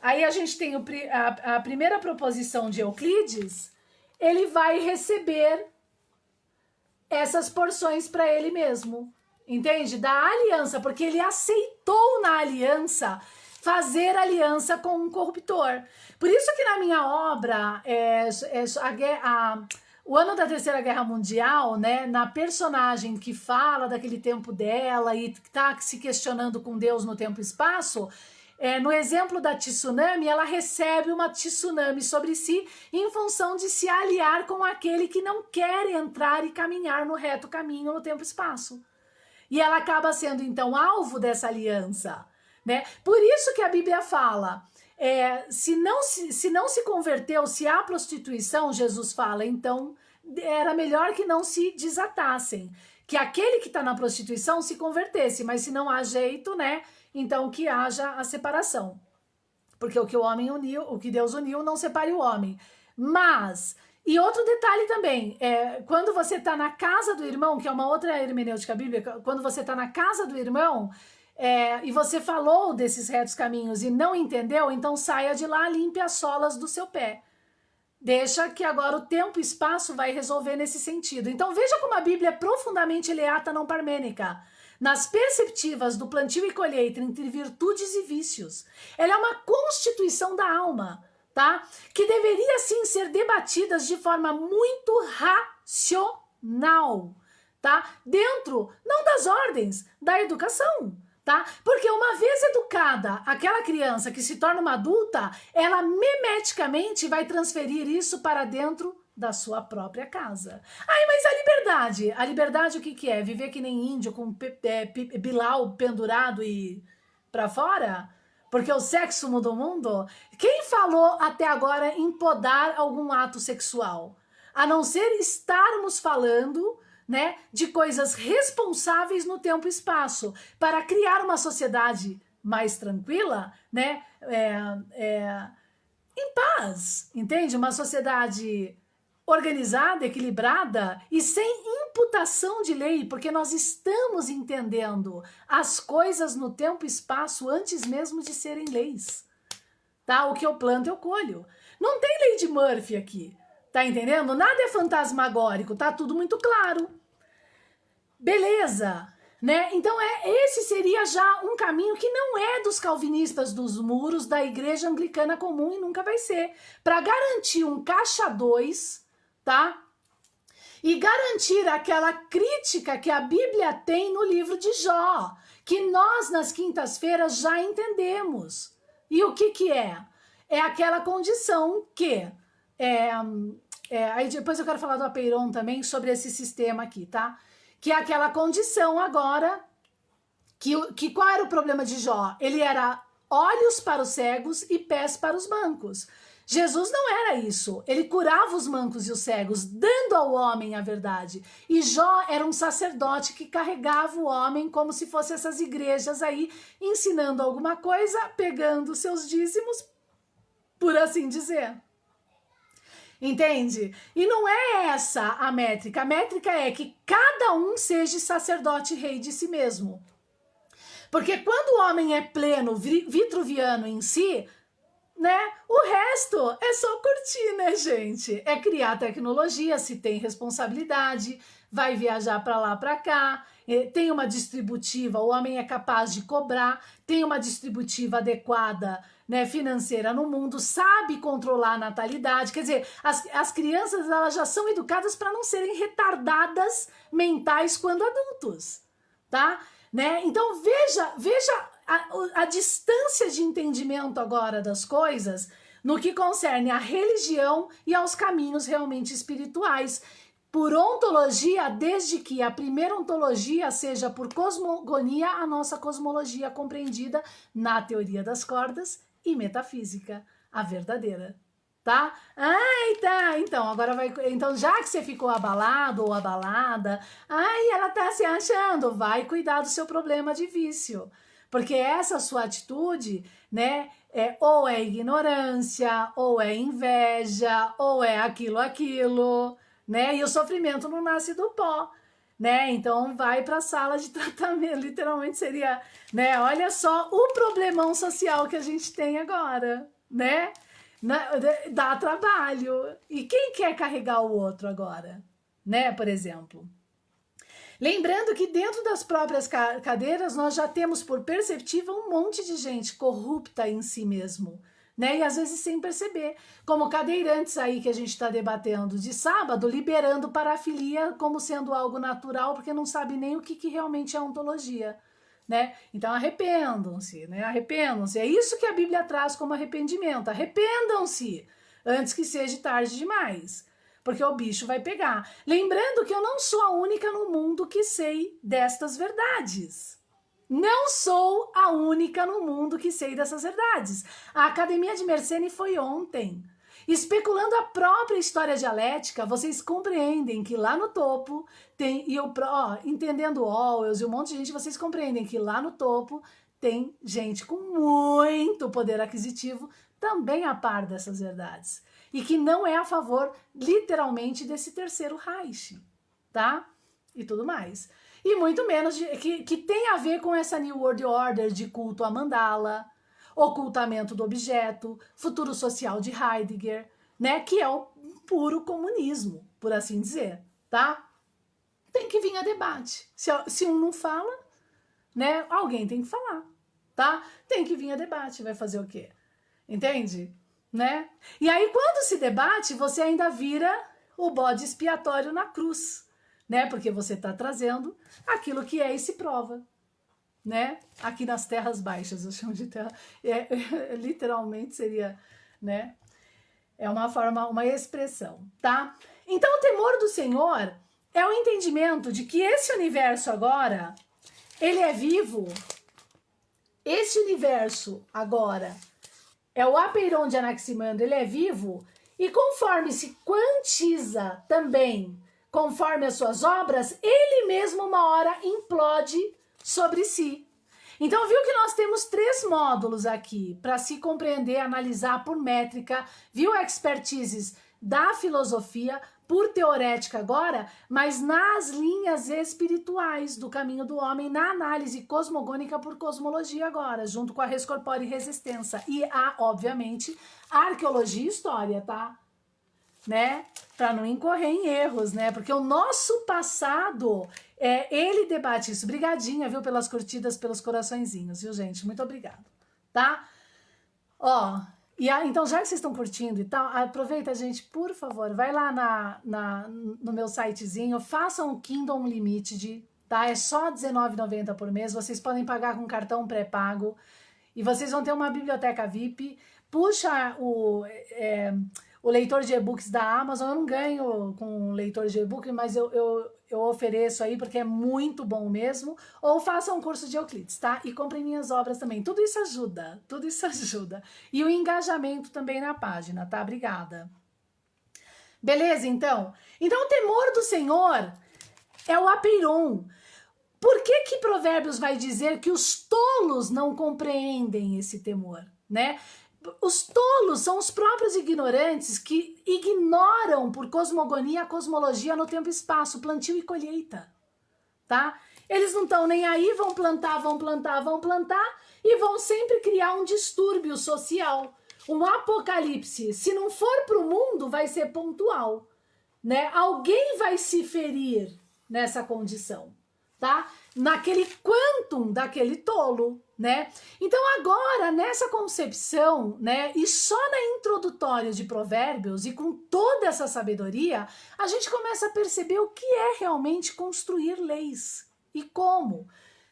aí a gente tem a primeira proposição de Euclides, ele vai receber essas porções para ele mesmo, entende? Da aliança, porque ele aceitou na aliança fazer aliança com um corruptor. Por isso que na minha obra, o ano da Terceira Guerra Mundial, né, na personagem que fala daquele tempo dela e tá se questionando com Deus no tempo e espaço, no exemplo da tsunami, ela recebe uma tsunami sobre si em função de se aliar com aquele que não quer entrar e caminhar no reto caminho no tempo e espaço. E ela acaba sendo, então, alvo dessa aliança, né? Por isso que a Bíblia fala, se não se converteu, se há prostituição, Jesus fala, então era melhor que não se desatassem, que aquele que está na prostituição se convertesse, mas se não há jeito, né? Então que haja a separação. Porque o que o homem uniu, o que Deus uniu, não separe o homem. Mas, e outro detalhe também, quando você está na casa do irmão, que é uma outra hermenêutica bíblica, quando você está na casa do irmão, e você falou desses retos caminhos e não entendeu, então saia de lá, limpe as solas do seu pé. Deixa que agora o tempo e espaço vai resolver nesse sentido. Então veja como a Bíblia é profundamente eleata não parmênica. Nas perceptivas do plantio e colheita entre virtudes e vícios. Ela é uma constituição da alma, tá? Que deveria sim ser debatidas de forma muito racional, tá? Dentro, não das ordens, da educação. Tá? Porque uma vez educada, aquela criança que se torna uma adulta, ela memeticamente vai transferir isso para dentro da sua própria casa. Ai, mas a liberdade o que que é? Viver que nem índio com Bilal pendurado e pra fora? Porque o sexo muda o mundo? Quem falou até agora em podar algum ato sexual? A não ser estarmos falando, né, de coisas responsáveis no tempo e espaço, para criar uma sociedade mais tranquila, né, em paz, entende? Uma sociedade organizada, equilibrada e sem imputação de lei, porque nós estamos entendendo as coisas no tempo e espaço antes mesmo de serem leis, tá? O que eu planto eu colho. Não tem lei de Murphy aqui, tá entendendo? Nada é fantasmagórico, tá tudo muito claro. Beleza, né? Então esse seria já um caminho que não é dos calvinistas dos muros da igreja anglicana comum e nunca vai ser. Para garantir um caixa 2, tá? E garantir aquela crítica que a Bíblia tem no livro de Jó, que nós nas quintas-feiras já entendemos. E o que que é? É aquela condição que... aí depois eu quero falar do Apeiron também sobre esse sistema aqui, tá? Que é aquela condição agora, que qual era o problema de Jó? Ele era olhos para os cegos e pés para os mancos. Jesus não era isso, ele curava os mancos e os cegos, dando ao homem a verdade. E Jó era um sacerdote que carregava o homem como se fosse essas igrejas aí, ensinando alguma coisa, pegando seus dízimos, por assim dizer. Entende? E não é essa a métrica é que cada um seja sacerdote rei de si mesmo. Porque quando o homem é pleno, vitruviano em si, né, o resto é só curtir, né, gente? É criar tecnologia, se tem responsabilidade, vai viajar para lá, para cá, tem uma distributiva, o homem é capaz de cobrar, tem uma distributiva adequada, né, financeira no mundo, sabe controlar a natalidade, quer dizer, as crianças elas já são educadas para não serem retardadas mentais quando adultos, tá? Né? Então veja a distância de entendimento agora das coisas no que concerne à religião e aos caminhos realmente espirituais. Por ontologia, desde que a primeira ontologia seja por cosmogonia, a nossa cosmologia compreendida na teoria das cordas e metafísica, a verdadeira. tá? Ai, tá, então, agora vai... Então, já que você ficou abalado ou abalada, ai, ela tá se achando, vai cuidar do seu problema de vício. Porque essa sua atitude, né, ou é ignorância, ou é inveja, ou é aquilo, né? E o sofrimento não nasce do pó, né? Então vai para a sala de tratamento, literalmente seria, né? Olha só o problemão social que a gente tem agora, né? Dá trabalho. E quem quer carregar o outro agora, né? Por exemplo. Lembrando que dentro das próprias cadeiras nós já temos por perceptível um monte de gente corrupta em si mesmo, né? E às vezes sem perceber, como cadeirantes aí que a gente está debatendo de sábado, liberando parafilia como sendo algo natural, porque não sabe nem o que realmente é ontologia, né? Então arrependam-se, né? Arrependam-se. É isso que a Bíblia traz como arrependimento. Arrependam-se antes que seja tarde demais. Porque o bicho vai pegar. Lembrando que eu não sou a única no mundo que sei destas verdades. Não sou a única no mundo que sei dessas verdades. A Academia de Mersenne foi ontem. Especulando a própria história dialética, vocês compreendem que lá no topo tem, entendendo Orwell e um monte de gente, vocês compreendem que lá no topo tem gente com muito poder aquisitivo também a par dessas verdades. E que não é a favor, literalmente, desse terceiro Reich, tá? E tudo mais. E muito menos que tem a ver com essa New World Order de culto à mandala, ocultamento do objeto, futuro social de Heidegger, né? Que é o puro comunismo, por assim dizer, tá? Tem que vir a debate. Se um não fala, né? Alguém tem que falar, tá? Tem que vir a debate. Vai fazer o quê? Entende? Né? E aí, quando se debate, você ainda vira o bode expiatório na cruz, né? Porque você está trazendo aquilo que é e se prova, né? Aqui nas terras baixas, eu chamo de terra, literalmente seria, né? É uma forma, uma expressão, tá? Então, o temor do Senhor é o entendimento de que esse universo agora, ele é vivo. Esse universo agora é o Apeiron de Anaximandro, ele é vivo, e conforme se quantiza também, conforme as suas obras, ele mesmo uma hora implode sobre si. Então viu que nós temos 3 módulos aqui para se compreender, analisar por métrica, viu expertises da filosofia, por teorética agora, mas nas linhas espirituais do caminho do homem, na análise cosmogônica por cosmologia agora, junto com a res corpore e resistência. E há, obviamente, arqueologia e história, tá? Né? Para não incorrer em erros, né? Porque o nosso passado, ele debate isso. Obrigadinha, viu, pelas curtidas, pelos coraçõezinhos, viu, gente? Muito obrigado, tá? Ó, então já que vocês estão curtindo e tal, aproveita, gente, por favor, vai lá no meu sitezinho, façam o Kindle Unlimited, tá? É só R$19,90 por mês, vocês podem pagar com cartão pré-pago e vocês vão ter uma biblioteca VIP, puxa o leitor de e-books da Amazon, eu não ganho com leitor de e-book, mas eu ofereço aí porque é muito bom mesmo, ou faça um curso de Euclides, tá? E comprem minhas obras também, tudo isso ajuda, tudo isso ajuda. E o engajamento também na página, tá? Obrigada. Beleza, então? Então o temor do Senhor é o Apeiron. Por que Provérbios vai dizer que os tolos não compreendem esse temor, né? Os tolos são os próprios ignorantes que ignoram por cosmogonia a cosmologia no tempo e espaço, plantio e colheita, tá? Eles não estão nem aí, vão plantar e vão sempre criar um distúrbio social, um apocalipse. Se não for para o mundo, vai ser pontual, né? Alguém vai se ferir nessa condição, tá? Naquele quantum daquele tolo, né? Então agora, nessa concepção, né, e só na introdutória de Provérbios e com toda essa sabedoria, a gente começa a perceber o que é realmente construir leis e como,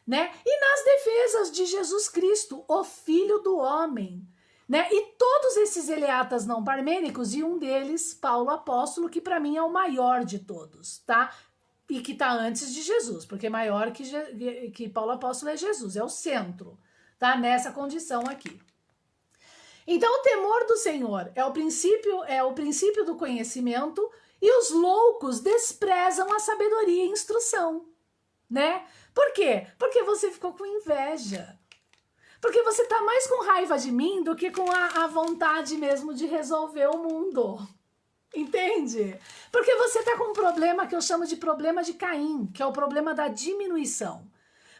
né? E nas defesas de Jesus Cristo, o Filho do Homem, né? E todos esses eleatas não parmênicos, e um deles, Paulo Apóstolo, que para mim é o maior de todos, tá? E que está antes de Jesus, porque maior que Paulo Apóstolo é Jesus, é o centro, tá? Nessa condição aqui. Então o temor do Senhor é o princípio do conhecimento, e os loucos desprezam a sabedoria e a instrução, né? Por quê? Porque você ficou com inveja. Porque você tá mais com raiva de mim do que com a vontade mesmo de resolver o mundo. Entende? Porque você tá com um problema que eu chamo de problema de Caim, que é o problema da diminuição.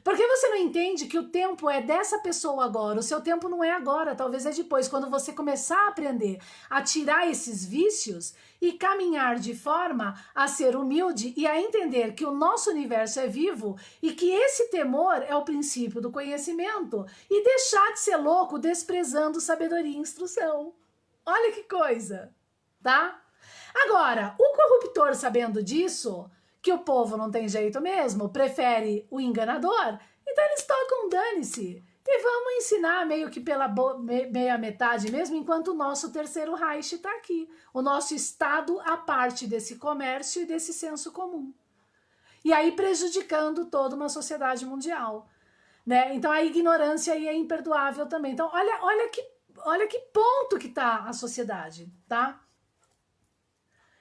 Porque você não entende que o tempo é dessa pessoa agora, o seu tempo não é agora, talvez é depois, quando você começar a aprender a tirar esses vícios e caminhar de forma a ser humilde e a entender que o nosso universo é vivo e que esse temor é o princípio do conhecimento, e deixar de ser louco desprezando sabedoria e instrução. Olha que coisa, tá? Agora, o corruptor, sabendo disso, que o povo não tem jeito mesmo, prefere o enganador, então eles tocam dane-se. E vamos ensinar meio que pela meia metade mesmo, enquanto o nosso terceiro Reich está aqui. O nosso Estado à parte desse comércio e desse senso comum. E aí prejudicando toda uma sociedade mundial, né? Então a ignorância aí é imperdoável também. Então olha que ponto que está a sociedade, tá?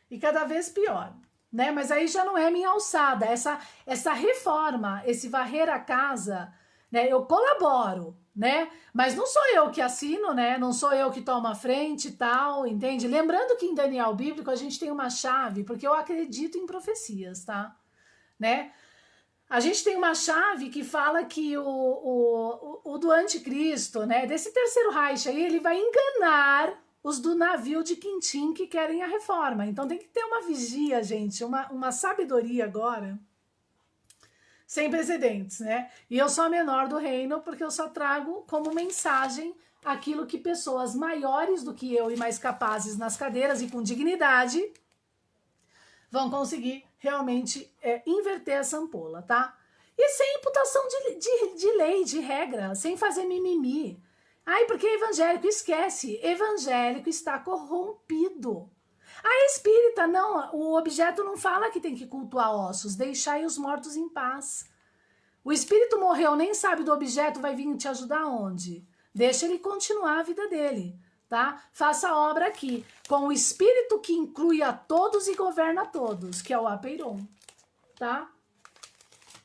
E cada vez pior. Né? Mas aí já não é minha alçada, essa reforma, esse varrer a casa, né? Eu colaboro, né? Mas não sou eu que assino, né? Não sou eu que tomo a frente e tal, entende? Lembrando que em Daniel bíblico a gente tem uma chave, porque eu acredito em profecias, tá? Né? A gente tem uma chave que fala que o do anticristo, né? Desse terceiro Reich aí, ele vai enganar os do navio de Quintim que querem a reforma. Então tem que ter uma vigia, gente, uma sabedoria agora sem precedentes, né? E eu sou a menor do reino porque eu só trago como mensagem aquilo que pessoas maiores do que eu e mais capazes nas cadeiras e com dignidade vão conseguir realmente inverter essa ampola, tá? E sem imputação de lei, de regra, sem fazer mimimi. Ai, porque evangélico, esquece, evangélico está corrompido. A espírita, não, o objeto não fala que tem que cultuar ossos, deixai os mortos em paz. O espírito morreu, nem sabe do objeto, vai vir te ajudar onde? Deixa ele continuar a vida dele, tá? Faça a obra aqui, com o espírito que inclui a todos e governa a todos, que é o Apeiron, tá?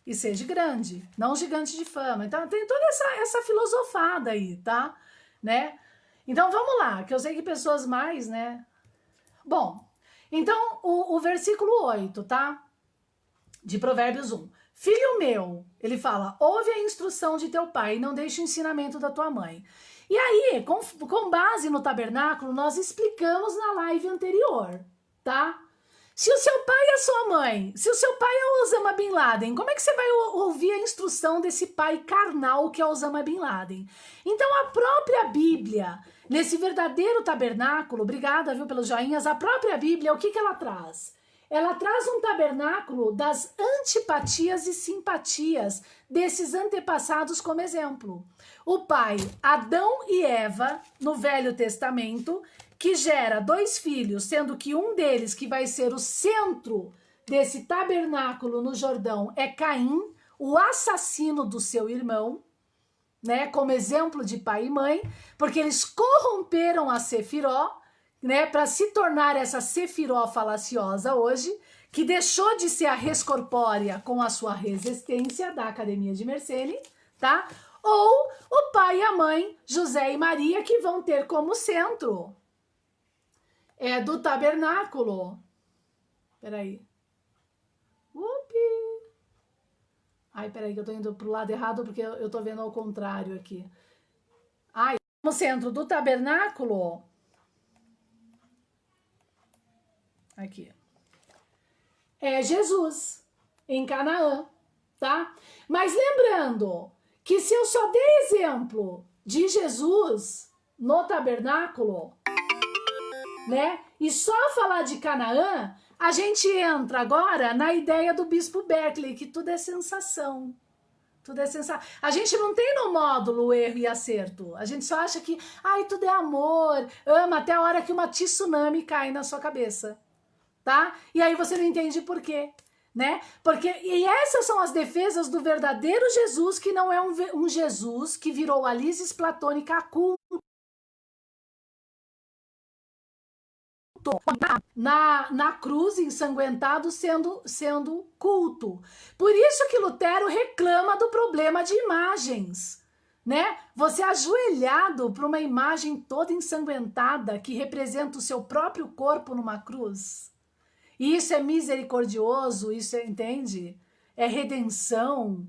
E seja grande, não gigante de fama. Então tem toda essa filosofada aí, tá? Né? Então vamos lá, que eu sei que pessoas mais, né? Bom, então o versículo 8, tá? De Provérbios 1. Filho meu, ele fala, ouve a instrução de teu pai e não deixe o ensinamento da tua mãe. E aí, com base no tabernáculo, nós explicamos na live anterior, tá? Se o seu pai é a sua mãe, se o seu pai é o Osama Bin Laden, como é que você vai ouvir a instrução desse pai carnal que é o Osama Bin Laden? Então a própria Bíblia, nesse verdadeiro tabernáculo, obrigada, viu, pelos joinhas, a própria Bíblia, o que ela traz? Ela traz um tabernáculo das antipatias e simpatias desses antepassados como exemplo. O pai, Adão e Eva, no Velho Testamento, que gera 2 filhos, sendo que um deles, que vai ser o centro desse tabernáculo no Jordão, é Caim, o assassino do seu irmão, né, como exemplo de pai e mãe, porque eles corromperam a Sefiró, né, para se tornar essa Sefiró falaciosa hoje, que deixou de ser a res corpórea com a sua resistência da Academia de Mersenne, tá? Ou o pai e a mãe, José e Maria, que vão ter como centro do tabernáculo. Peraí. Upi. Ai, peraí, que eu tô indo pro lado errado porque eu tô vendo ao contrário aqui. Ai, no centro do tabernáculo. Aqui. É Jesus, em Canaã, tá? Mas lembrando que se eu só dei exemplo de Jesus no tabernáculo, né? E só falar de Canaã, a gente entra agora na ideia do Bispo Berkeley, que tudo é sensação. Tudo é sensação. A gente não tem no módulo o erro e acerto. A gente só acha que, ai, tudo é amor, ama, até a hora que uma tsunami cai na sua cabeça. Tá? E aí você não entende por quê, né? E essas são as defesas do verdadeiro Jesus, que não é um Jesus que virou a lisis platônica a culto. na cruz, ensanguentado, sendo culto. Por isso que Lutero reclama do problema de imagens, né? Você ajoelhado para uma imagem toda ensanguentada que representa o seu próprio corpo numa cruz. E isso é misericordioso, isso é, entende? É redenção.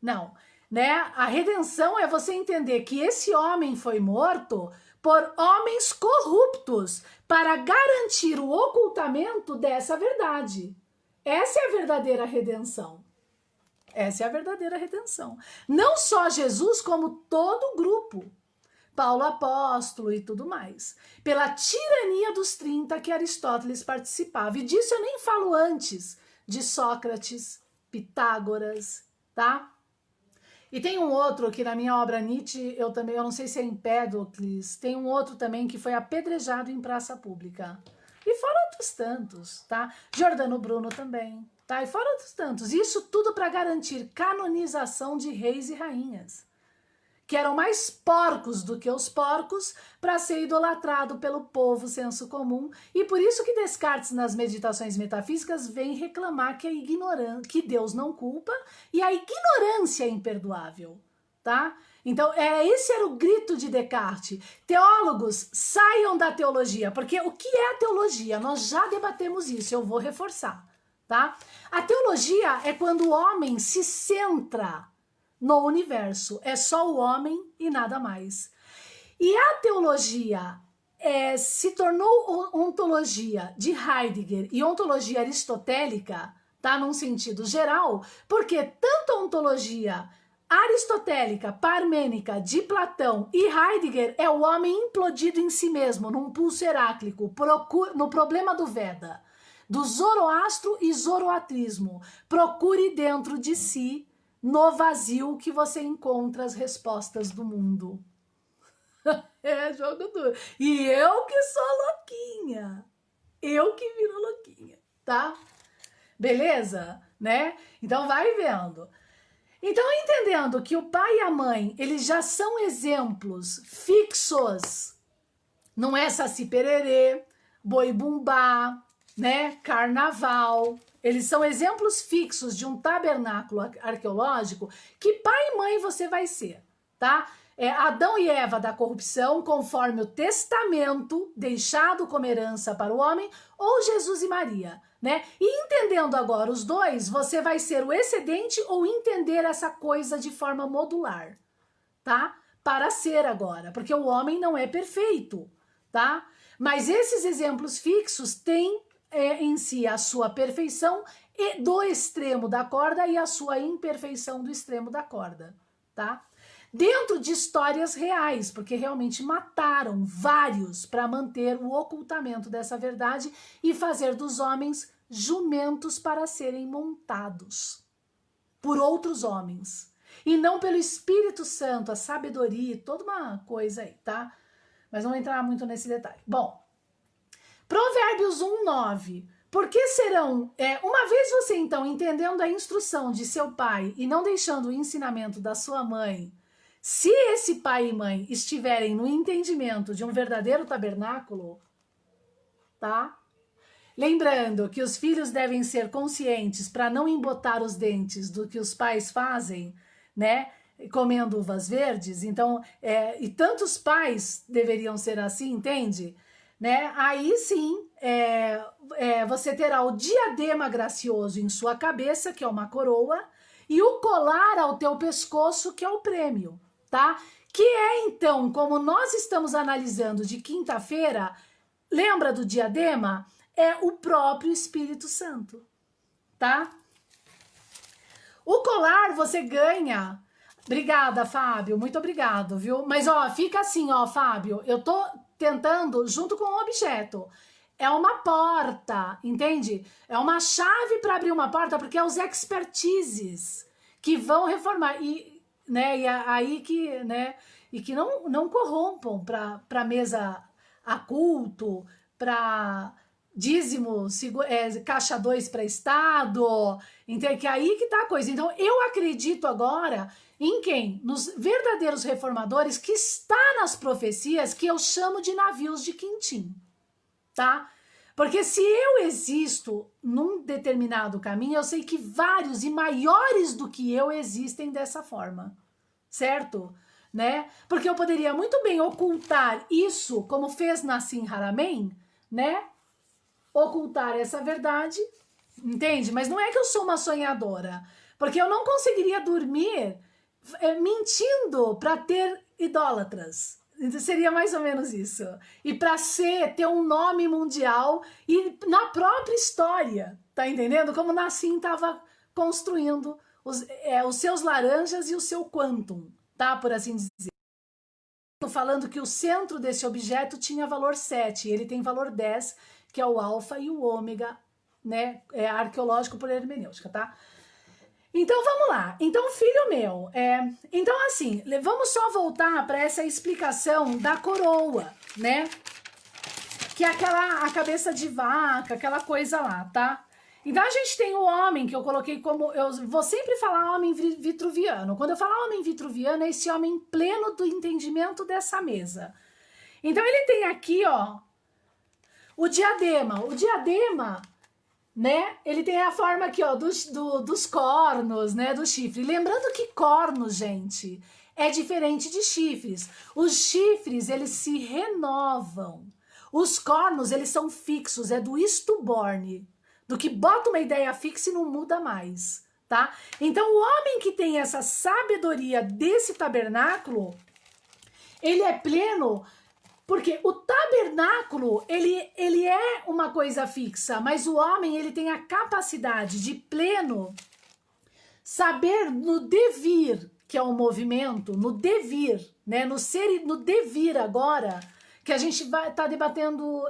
Não, né? A redenção é você entender que esse homem foi morto por homens corruptos para garantir o ocultamento dessa verdade. Essa é a verdadeira redenção. Essa é a verdadeira redenção. Não só Jesus, como todo o grupo. Paulo apóstolo e tudo mais. Pela tirania dos 30 que Aristóteles participava. E disso eu nem falo antes de Sócrates, Pitágoras, tá? E tem um outro que na minha obra Nietzsche, eu não sei se é Empédocles, tem um outro também que foi apedrejado em praça pública. E fora outros tantos, tá? Giordano Bruno também, tá? E fora outros tantos. Isso tudo para garantir canonização de reis e rainhas, que eram mais porcos do que os porcos, para ser idolatrado pelo povo senso comum. E por isso que Descartes, nas Meditações Metafísicas, vem reclamar que Deus não culpa e a ignorância é imperdoável, tá? Então, esse era o grito de Descartes. Teólogos, saiam da teologia, porque o que é a teologia? Nós já debatemos isso, eu vou reforçar, tá? A teologia é quando o homem se centra no universo. É só o homem e nada mais. E a teologia se tornou ontologia de Heidegger e ontologia aristotélica, tá? Num sentido geral, porque tanto a ontologia aristotélica, parmênica, de Platão e Heidegger é o homem implodido em si mesmo, num pulso heráclico, no problema do Veda, do Zoroastro e Zoroatrismo. Procure dentro de si, no vazio, que você encontra as respostas do mundo. É jogo duro. E eu que sou louquinha. Eu que viro louquinha, tá? Beleza? Né? Então vai vendo. Então, entendendo que o pai e a mãe, eles já são exemplos fixos. Não é Saci Pererê, Boi Bumbá, né? Carnaval. Eles são exemplos fixos de um tabernáculo arqueológico que pai e mãe você vai ser, tá? Adão e Eva da corrupção, conforme o testamento deixado como herança para o homem, ou Jesus e Maria, né? E entendendo agora os dois, você vai ser o excedente ou entender essa coisa de forma modular, tá? Para ser agora, porque o homem não é perfeito, tá? Mas esses exemplos fixos têm em si a sua perfeição do extremo da corda e a sua imperfeição do extremo da corda, tá? Dentro de histórias reais, porque realmente mataram vários para manter o ocultamento dessa verdade e fazer dos homens jumentos para serem montados por outros homens. E não pelo Espírito Santo, a sabedoria, toda uma coisa aí, tá? Mas não vou entrar muito nesse detalhe. Bom, Provérbios 1:9. Por que serão, uma vez você então entendendo a instrução de seu pai e não deixando o ensinamento da sua mãe, se esse pai e mãe estiverem no entendimento de um verdadeiro tabernáculo, tá? Lembrando que os filhos devem ser conscientes para não embotar os dentes do que os pais fazem, né? Comendo uvas verdes. Então, e tantos pais deveriam ser assim, entende? Né? Aí sim, você terá o diadema gracioso em sua cabeça, que é uma coroa, e o colar ao teu pescoço, que é o prêmio, tá? Que é então, como nós estamos analisando de quinta-feira, lembra do diadema? É o próprio Espírito Santo, tá? O colar você ganha. Obrigada, Fábio, muito obrigado, viu? Mas, ó, fica assim, ó, Fábio, eu tô tentando junto com o objeto. É uma porta, entende? É uma chave para abrir uma porta, porque é os expertises que vão reformar. E, né, e aí que, né, e que não corrompam para mesa a culto, para dízimo, caixa 2 para Estado, entende? Que aí que tá a coisa. Então, eu acredito agora em quem? Nos verdadeiros reformadores que está nas profecias que eu chamo de navios de Quintim, tá? Porque se eu existo num determinado caminho, eu sei que vários e maiores do que eu existem dessa forma, certo? Né? Porque eu poderia muito bem ocultar isso, como fez Nassim Haramein, né? Ocultar essa verdade, entende? Mas não é que eu sou uma sonhadora, porque eu não conseguiria dormir mentindo para ter idólatras. Seria mais ou menos isso. E para ter um nome mundial e na própria história, tá entendendo? Como Nassim estava construindo os seus laranjas e o seu quantum, tá? Por assim dizer. Falando que o centro desse objeto tinha valor 7, ele tem valor 10, que é o alfa e o ômega, né? É arqueológico por hermenêutica, tá? Então vamos lá. Então, filho meu, então assim, vamos só voltar para essa explicação da coroa, né? Que é a cabeça de vaca, aquela coisa lá, tá? Então a gente tem o homem, que eu coloquei como, eu vou sempre falar homem vitruviano. Quando eu falar homem vitruviano, é esse homem pleno do entendimento dessa mesa. Então ele tem aqui, ó, o diadema. O diadema, né, ele tem a forma aqui, ó, dos cornos, né, do chifre. Lembrando que cornos, gente, é diferente de chifres. Os chifres, eles se renovam. Os cornos, eles são fixos, é do stillborn, do que bota uma ideia fixa e não muda mais, tá? Então, o homem que tem essa sabedoria desse tabernáculo, ele é pleno, porque o tabernáculo, ele é uma coisa fixa, mas o homem, ele tem a capacidade de pleno saber no devir, que é o movimento, no devir, né? No ser e no devir agora, que a gente vai estar debatendo,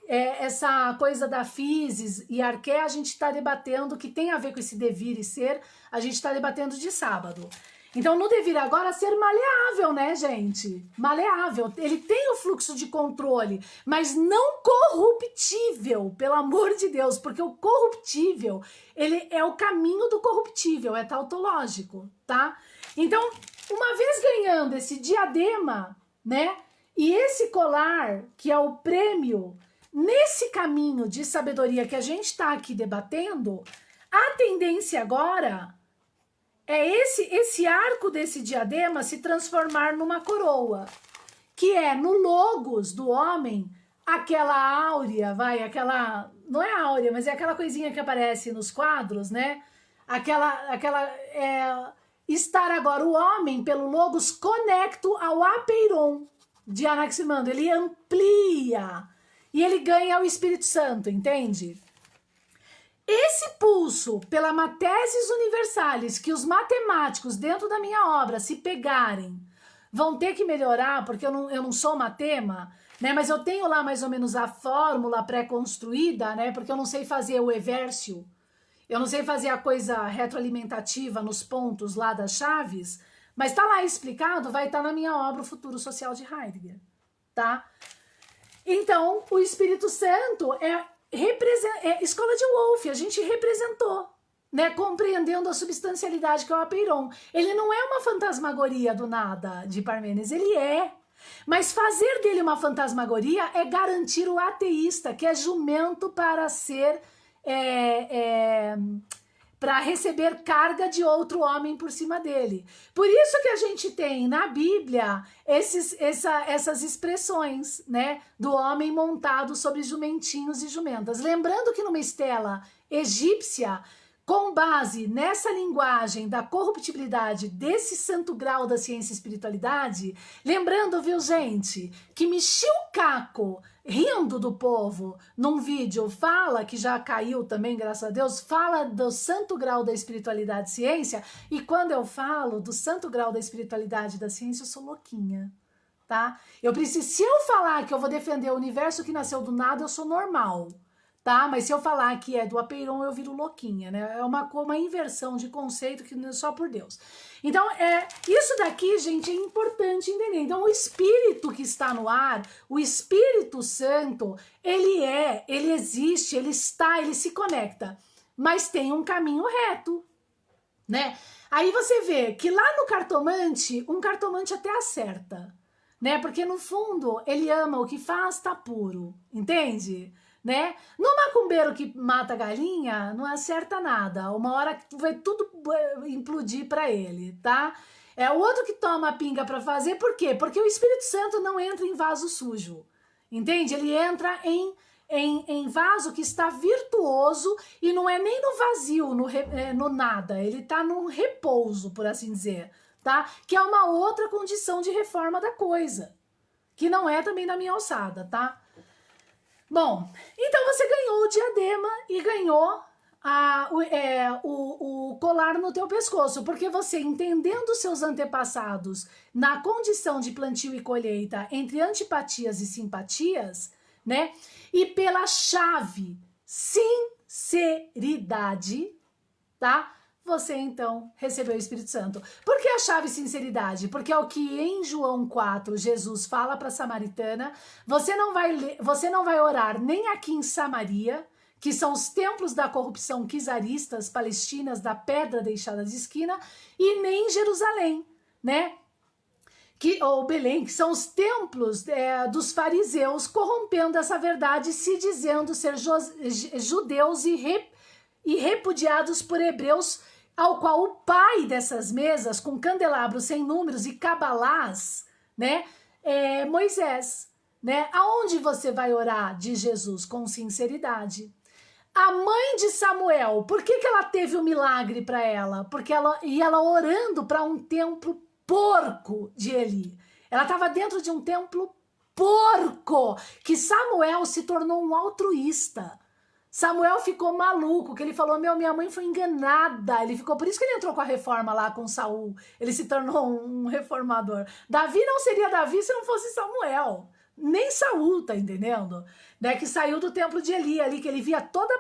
essa coisa da physis e arqué, a gente está debatendo, que tem a ver com esse devir e ser, a gente está debatendo de sábado. Então, no devir agora, ser maleável, né, gente? Maleável. Ele tem o fluxo de controle, mas não corruptível, pelo amor de Deus, porque o corruptível, ele é o caminho do corruptível, é tautológico, tá? Então, uma vez ganhando esse diadema, né, e esse colar, que é o prêmio, nesse caminho de sabedoria que a gente está aqui debatendo, a tendência agora é esse arco desse diadema se transformar numa coroa, que é no logos do homem, aquela áurea, não é áurea, mas é aquela coisinha que aparece nos quadros, né? Estar agora o homem, pelo logos, conecto ao apeiron de Anaximandro, ele amplia, e ele ganha o Espírito Santo, entende? Esse pulso pela Matesis Universalis, que os matemáticos dentro da minha obra, se pegarem, vão ter que melhorar, porque eu não sou matema, né? Mas eu tenho lá mais ou menos a fórmula pré-construída, né? Porque eu não sei fazer o evércio, eu não sei fazer a coisa retroalimentativa nos pontos lá das chaves, mas tá lá explicado, vai estar na minha obra O Futuro Social de Heidegger, tá? Então, o Espírito Santo é escola de Wolff, a gente representou, né, compreendendo a substancialidade que é o apeiron. Ele não é uma fantasmagoria do nada de Parmênides, ele é. Mas fazer dele uma fantasmagoria é garantir o ateísta, que é jumento para ser... para receber carga de outro homem por cima dele. Por isso que a gente tem na Bíblia essas expressões, né, do homem montado sobre jumentinhos e jumentas. Lembrando que numa estela egípcia, com base nessa linguagem da corruptibilidade desse santo grau da ciência e espiritualidade, lembrando, viu, gente, que Michio Kaku, rindo do povo, num vídeo, fala, que já caiu também, graças a Deus, fala do santo grau da espiritualidade e ciência, e quando eu falo do santo grau da espiritualidade e da ciência, eu sou louquinha, tá? Se eu falar que eu vou defender o universo que nasceu do nada, eu sou normal, tá? Mas se eu falar que é do apeiron, eu viro louquinha, né? É uma inversão de conceito que só por Deus. Então, isso daqui, gente, é importante entender. Então, o Espírito que está no ar, o Espírito Santo, ele existe, ele está, ele se conecta, mas tem um caminho reto, né? Aí você vê que lá no cartomante, um cartomante até acerta, né? Porque no fundo, ele ama o que faz, tá puro, entende? né? No macumbeiro que mata galinha, não acerta nada. Uma hora vai tudo implodir para ele, tá? É o outro que toma a pinga para fazer, por quê? Porque o Espírito Santo não entra em vaso sujo, entende? Ele entra em vaso que está virtuoso e não é nem no vazio, no nada, ele está num repouso, por assim dizer, tá? Que é uma outra condição de reforma da coisa, que não é também da minha alçada, tá? Bom, então você ganhou o diadema e ganhou o colar no teu pescoço, porque você, entendendo seus antepassados na condição de plantio e colheita entre antipatias e simpatias, né? E pela chave sinceridade, tá? Você então recebeu o Espírito Santo. Por que a chave sinceridade? Porque é o que em João 4 Jesus fala para a samaritana, você não vai orar nem aqui em Samaria, que são os templos da corrupção quizaristas palestinas da pedra deixada de esquina, e nem em Jerusalém, né? Ou Belém, que são os templos dos fariseus corrompendo essa verdade, se dizendo ser judeus e repudiados por hebreus, ao qual o pai dessas mesas, com candelabros sem números e cabalás, né, é Moisés, né? Aonde você vai orar de Jesus? Com sinceridade. A mãe de Samuel, por que ela teve um milagre para ela? Porque ela orando para um templo porco de Eli. Ela estava dentro de um templo porco, que Samuel se tornou um altruísta. Samuel ficou maluco, que ele falou, minha mãe foi enganada. Ele ficou, por isso que ele entrou com a reforma lá com Saul. Ele se tornou um reformador. Davi não seria Davi se não fosse Samuel. Nem Saul, tá entendendo? Né? Que saiu do templo de Eli ali, que ele via toda,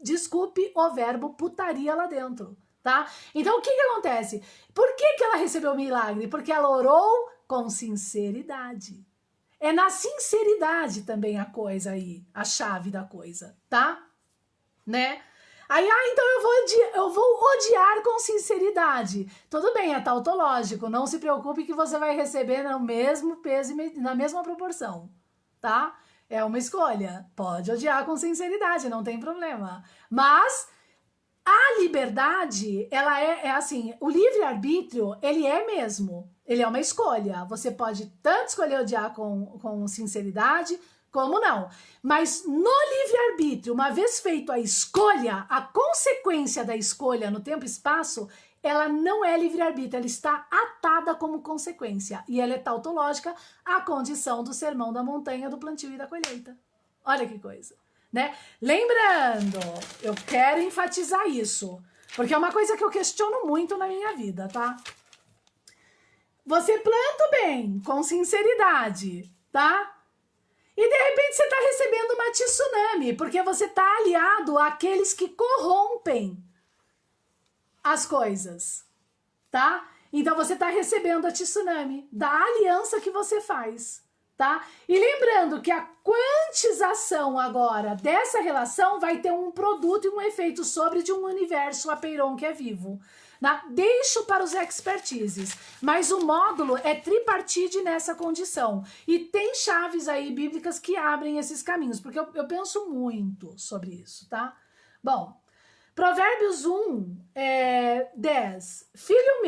desculpe o verbo, putaria lá dentro, tá? Então o que acontece? Por que ela recebeu o milagre? Porque ela orou com sinceridade. É na sinceridade também a coisa aí, a chave da coisa, tá? Né? Aí, então eu vou odiar com sinceridade. Tudo bem, é tautológico, não se preocupe que você vai receber no mesmo peso e na mesma proporção, tá? É uma escolha, pode odiar com sinceridade, não tem problema. Mas a liberdade, ela é assim, o livre-arbítrio, ele é mesmo, ele é uma escolha. Você pode tanto escolher odiar com sinceridade, como não. Mas no livre-arbítrio, uma vez feito a escolha, a consequência da escolha no tempo e espaço, ela não é livre-arbítrio, ela está atada como consequência. E ela é tautológica à condição do sermão da montanha, do plantio e da colheita. Olha que coisa, né? Lembrando, eu quero enfatizar isso, porque é uma coisa que eu questiono muito na minha vida, tá? Você planta o bem, com sinceridade, tá? E de repente você está recebendo uma tsunami, porque você está aliado àqueles que corrompem as coisas, tá? Então você está recebendo a tsunami da aliança que você faz, tá? E lembrando que a quantização agora dessa relação vai ter um produto e um efeito sobre de um universo apeiron que é vivo. Deixo para os expertises, mas o módulo é tripartite nessa condição. E tem chaves aí bíblicas que abrem esses caminhos, porque eu penso muito sobre isso, tá? Bom, Provérbios 1, 10. Filho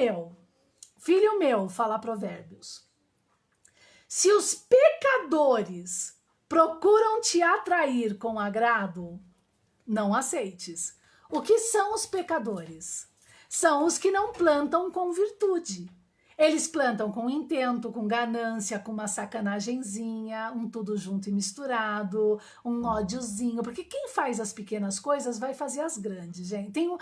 meu, fala Provérbios. Se os pecadores procuram te atrair com agrado, não aceites. O que são os pecadores? São os que não plantam com virtude. Eles plantam com intento, com ganância, com uma sacanagemzinha, um tudo junto e misturado, um ódiozinho, porque quem faz as pequenas coisas vai fazer as grandes, gente. Tem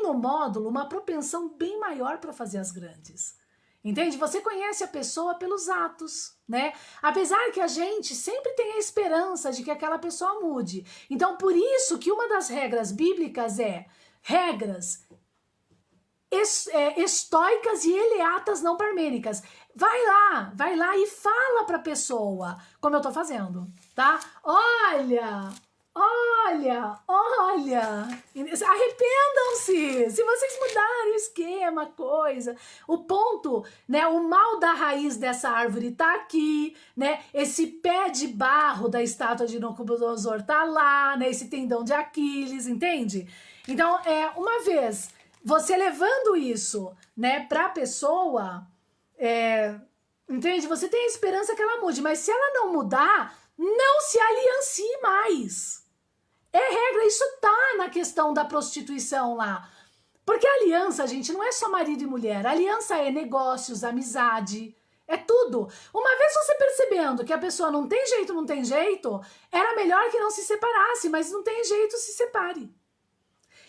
no módulo uma propensão bem maior para fazer as grandes. Entende? Você conhece a pessoa pelos atos, né? Apesar que a gente sempre tem a esperança de que aquela pessoa mude. Então, por isso que uma das regras bíblicas é regras estoicas e eleatas não parmênicas. Vai lá e fala pra pessoa, como eu tô fazendo, tá? olha, arrependam-se, se vocês mudarem o esquema, coisa, o ponto, né, o mal da raiz dessa árvore tá aqui, né, esse pé de barro da estátua de Nabucodonosor tá lá, né, esse tendão de Aquiles, entende? Então, uma vez você levando isso, né, pra pessoa, entende? Você tem a esperança que ela mude, mas se ela não mudar, não se aliancie mais. É regra, isso tá na questão da prostituição lá. Porque aliança, gente, não é só marido e mulher. Aliança é negócios, amizade, é tudo. Uma vez você percebendo que a pessoa não tem jeito, era melhor que não se separasse, mas não tem jeito, se separe.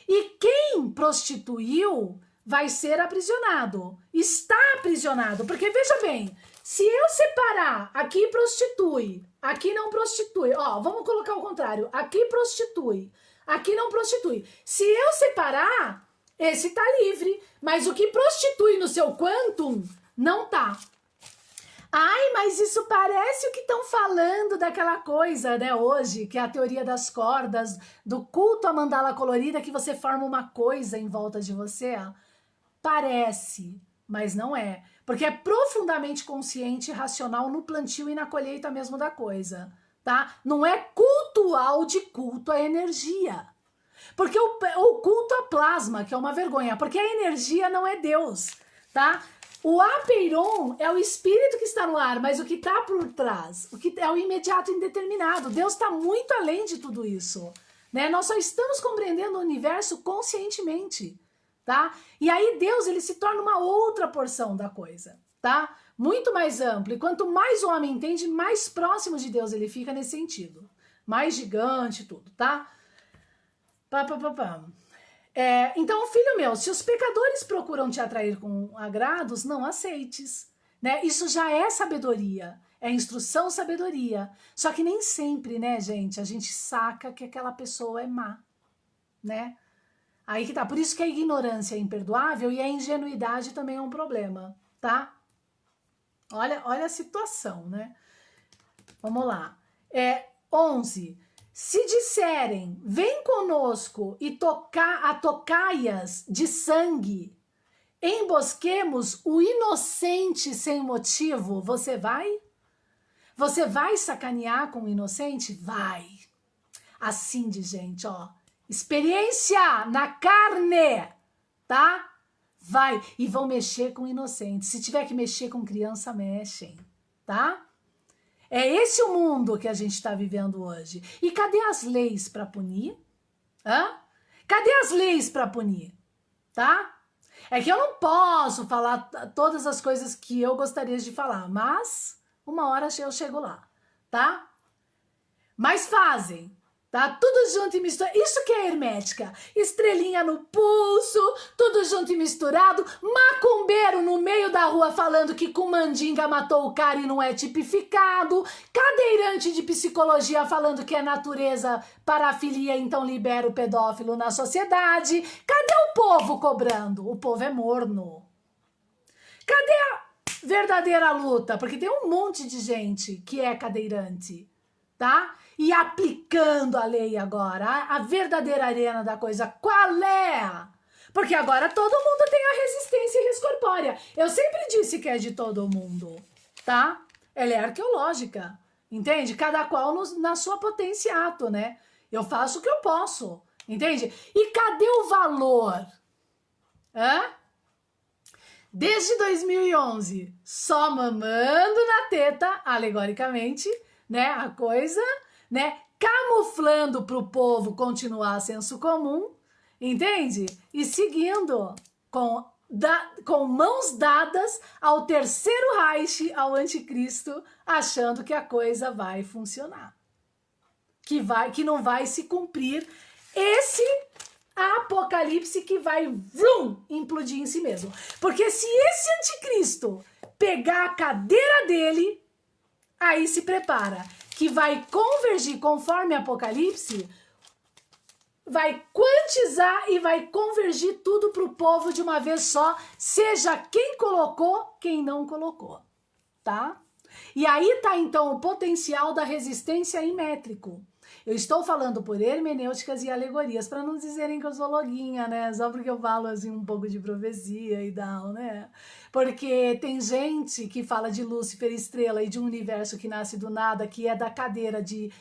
E quem prostituiu vai ser aprisionado. Está aprisionado, porque veja bem, se eu separar, aqui prostitui, aqui não prostitui, ó, vamos colocar o contrário, aqui prostitui, aqui não prostitui. Se eu separar, esse tá livre, mas o que prostitui no seu quantum não tá. Ai, mas isso parece o que estão falando daquela coisa, né, hoje, que é a teoria das cordas, do culto à mandala colorida, que você forma uma coisa em volta de você. Parece, mas não é. Porque é profundamente consciente e racional no plantio e na colheita mesmo da coisa, tá? Não é cultual de culto à energia. Porque o culto a plasma, que é uma vergonha, porque a energia não é Deus, tá? O apeiron é o espírito que está no ar, mas o que está por trás, o que é o imediato indeterminado. Deus está muito além de tudo isso, né? Nós só estamos compreendendo o universo conscientemente, tá? E aí Deus, ele se torna uma outra porção da coisa, tá? Muito mais amplo. E quanto mais o homem entende, mais próximo de Deus ele fica nesse sentido. Mais gigante tudo, tá? Então, filho meu, se os pecadores procuram te atrair com agrados, não aceites, né? Isso já é sabedoria, é instrução, sabedoria. Só que nem sempre, né, gente, a gente saca que aquela pessoa é má, né? Aí que tá, por isso que a ignorância é imperdoável e a ingenuidade também é um problema, tá? Olha a situação, né? Vamos lá. 11. Se disserem, vem conosco e tocaias de sangue, embosquemos o inocente sem motivo, você vai? Você vai sacanear com o inocente? Vai. Assim de gente, ó. Experiência na carne, tá? Vai. E vão mexer com o inocente. Se tiver que mexer com criança, mexem, tá? É esse o mundo que a gente está vivendo hoje. E cadê as leis para punir? Cadê as leis para punir? Tá? É que eu não posso falar todas as coisas que eu gostaria de falar, mas uma hora eu chego lá, tá? Mas fazem, tá? Tudo junto e misturado. Isso que é hermética. Estrelinha no pulso, tudo junto e misturado. Macumbeiro no meio da rua falando que com mandinga matou o cara e não é tipificado. Cadeirante de psicologia falando que é natureza parafilia, então libera o pedófilo na sociedade. Cadê o povo cobrando? O povo é morno. Cadê a verdadeira luta? Porque tem um monte de gente que é cadeirante, tá? E aplicando a lei agora, a verdadeira arena da coisa, qual é? Porque agora todo mundo tem a resistência res corpórea. Eu sempre disse que é de todo mundo, tá? Ela é arqueológica, entende? Cada qual na sua potenciato, né? Eu faço o que eu posso, entende? E cadê o valor? Desde 2011, só mamando na teta, alegoricamente, né? A coisa, né? Camuflando para o povo continuar senso comum, entende? E seguindo com mãos dadas ao terceiro Reich, ao anticristo, achando que a coisa vai funcionar. Que não vai se cumprir esse apocalipse que vai implodir em si mesmo. Porque se esse anticristo pegar a cadeira dele, aí se prepara, que vai convergir conforme Apocalipse, vai quantizar e vai convergir tudo para o povo de uma vez só, seja quem colocou, quem não colocou, tá? E aí tá então o potencial da resistência em métrico. Eu estou falando por hermenêuticas e alegorias, para não dizerem que eu sou loguinha, né? Só porque eu falo assim um pouco de profecia e tal, né? Porque tem gente que fala de Lúcifer, estrela e de um universo que nasce do nada, que é da cadeira de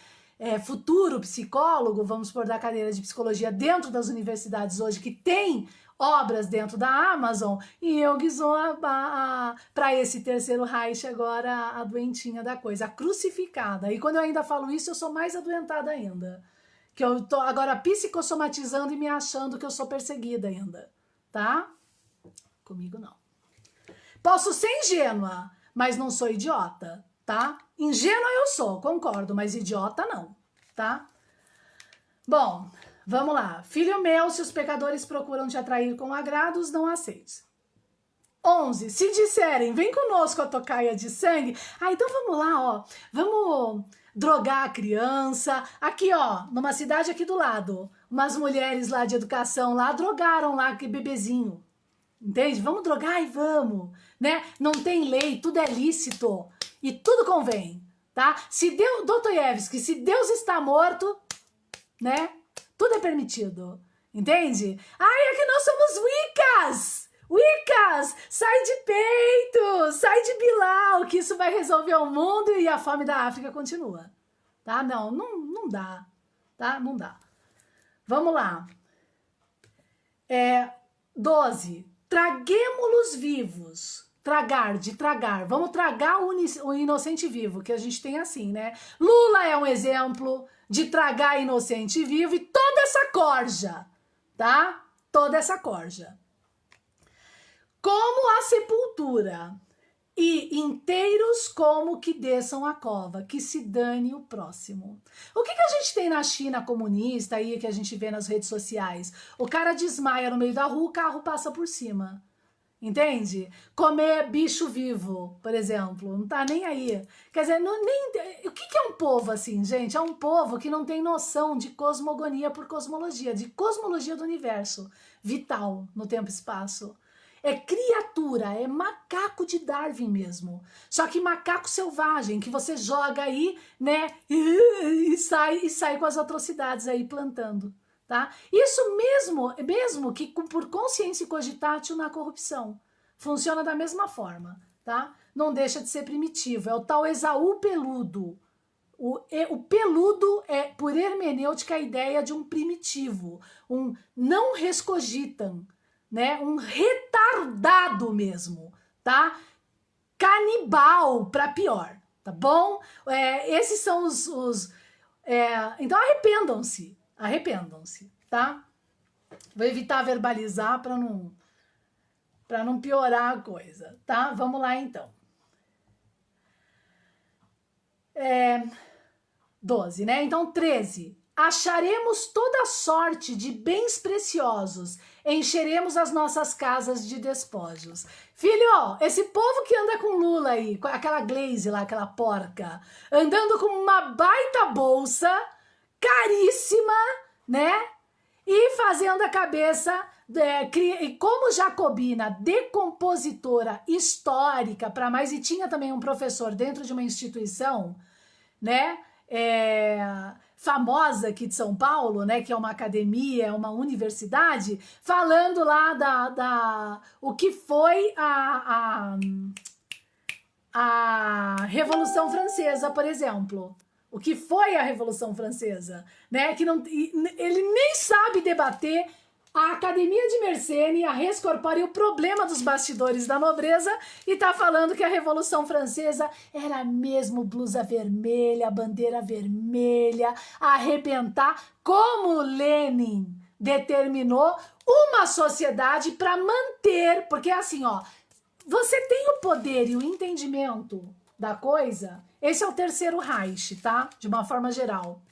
futuro psicólogo, vamos pôr da cadeira de psicologia dentro das universidades hoje, que tem obras dentro da Amazon, e eu que sou para esse terceiro Reich agora a doentinha da coisa, a crucificada. E quando eu ainda falo isso, eu sou mais adoentada ainda. Que eu tô agora psicossomatizando e me achando que eu sou perseguida ainda, tá? Comigo não. Posso ser ingênua, mas não sou idiota, tá? Ingênua eu sou, concordo, mas idiota não, tá? Bom, vamos lá. Filho meu, se os pecadores procuram te atrair com agrados, não aceites. 11. Se disserem, vem conosco a tocaia de sangue. Ah, então vamos lá, ó. Vamos drogar a criança. Aqui, ó, numa cidade aqui do lado. Umas mulheres lá de educação lá drogaram lá aquele bebezinho. Entende? Vamos drogar e vamos, né? Não tem lei, tudo é lícito e tudo convém, tá? Se Deus, Dostoiévski, se Deus está morto, né? Tudo é permitido, entende? Ai, é que nós somos Wiccas! Wiccas! Sai de peito! Sai de Bilal, que isso vai resolver o mundo e a fome da África continua, tá? Não dá, tá? Não dá. Vamos lá. 12. Traguemo-los vivos. Tragar, de tragar. Vamos tragar o inocente vivo, que a gente tem assim, né? Lula é um exemplo de tragar inocente vivo e toda essa corja, tá? Toda essa corja. Como a sepultura e inteiros como que desçam a cova, que se dane o próximo. O que a gente tem na China comunista aí, que a gente vê nas redes sociais? O cara desmaia no meio da rua, o carro passa por cima. Entende? Comer bicho vivo, por exemplo, não tá nem aí. Quer dizer, o que é um povo assim, gente? É um povo que não tem noção de cosmogonia por cosmologia, de cosmologia do universo, vital no tempo e espaço. É criatura, é macaco de Darwin mesmo. Só que macaco selvagem, que você joga aí, né, e sai com as atrocidades aí plantando. Tá? Isso mesmo que por consciência e cogitatio na corrupção. Funciona da mesma forma, tá? Não deixa de ser primitivo. É o tal Esaú peludo. O peludo é, por hermenêutica, a ideia de um primitivo. Um não rescogitam, né? Um retardado mesmo, tá? Canibal para pior, tá bom? Esses são os então arrependam-se. Arrependam-se, tá? Vou evitar verbalizar para não piorar a coisa, tá? Vamos lá, então. 12, né? Então, 13. Acharemos toda sorte de bens preciosos, encheremos as nossas casas de despojos. Filho, esse povo que anda com Lula aí, com aquela Glaze lá, aquela porca, andando com uma baita bolsa caríssima, né? E fazendo a cabeça, como jacobina, decompositora histórica para mais, e tinha também um professor dentro de uma instituição, né? Famosa aqui de São Paulo, né? Que é uma academia, é uma universidade, falando lá o que foi a Revolução Francesa, por exemplo. O que foi a Revolução Francesa, né? Que não, ele nem sabe debater a Academia de Mersenne, a Res Corpore, o problema dos bastidores da nobreza, e tá falando que a Revolução Francesa era mesmo blusa vermelha, bandeira vermelha, arrebentar, como Lenin determinou uma sociedade para manter, porque assim, ó, você tem o poder e o entendimento da coisa. Esse é o terceiro Reich, tá? De uma forma geral.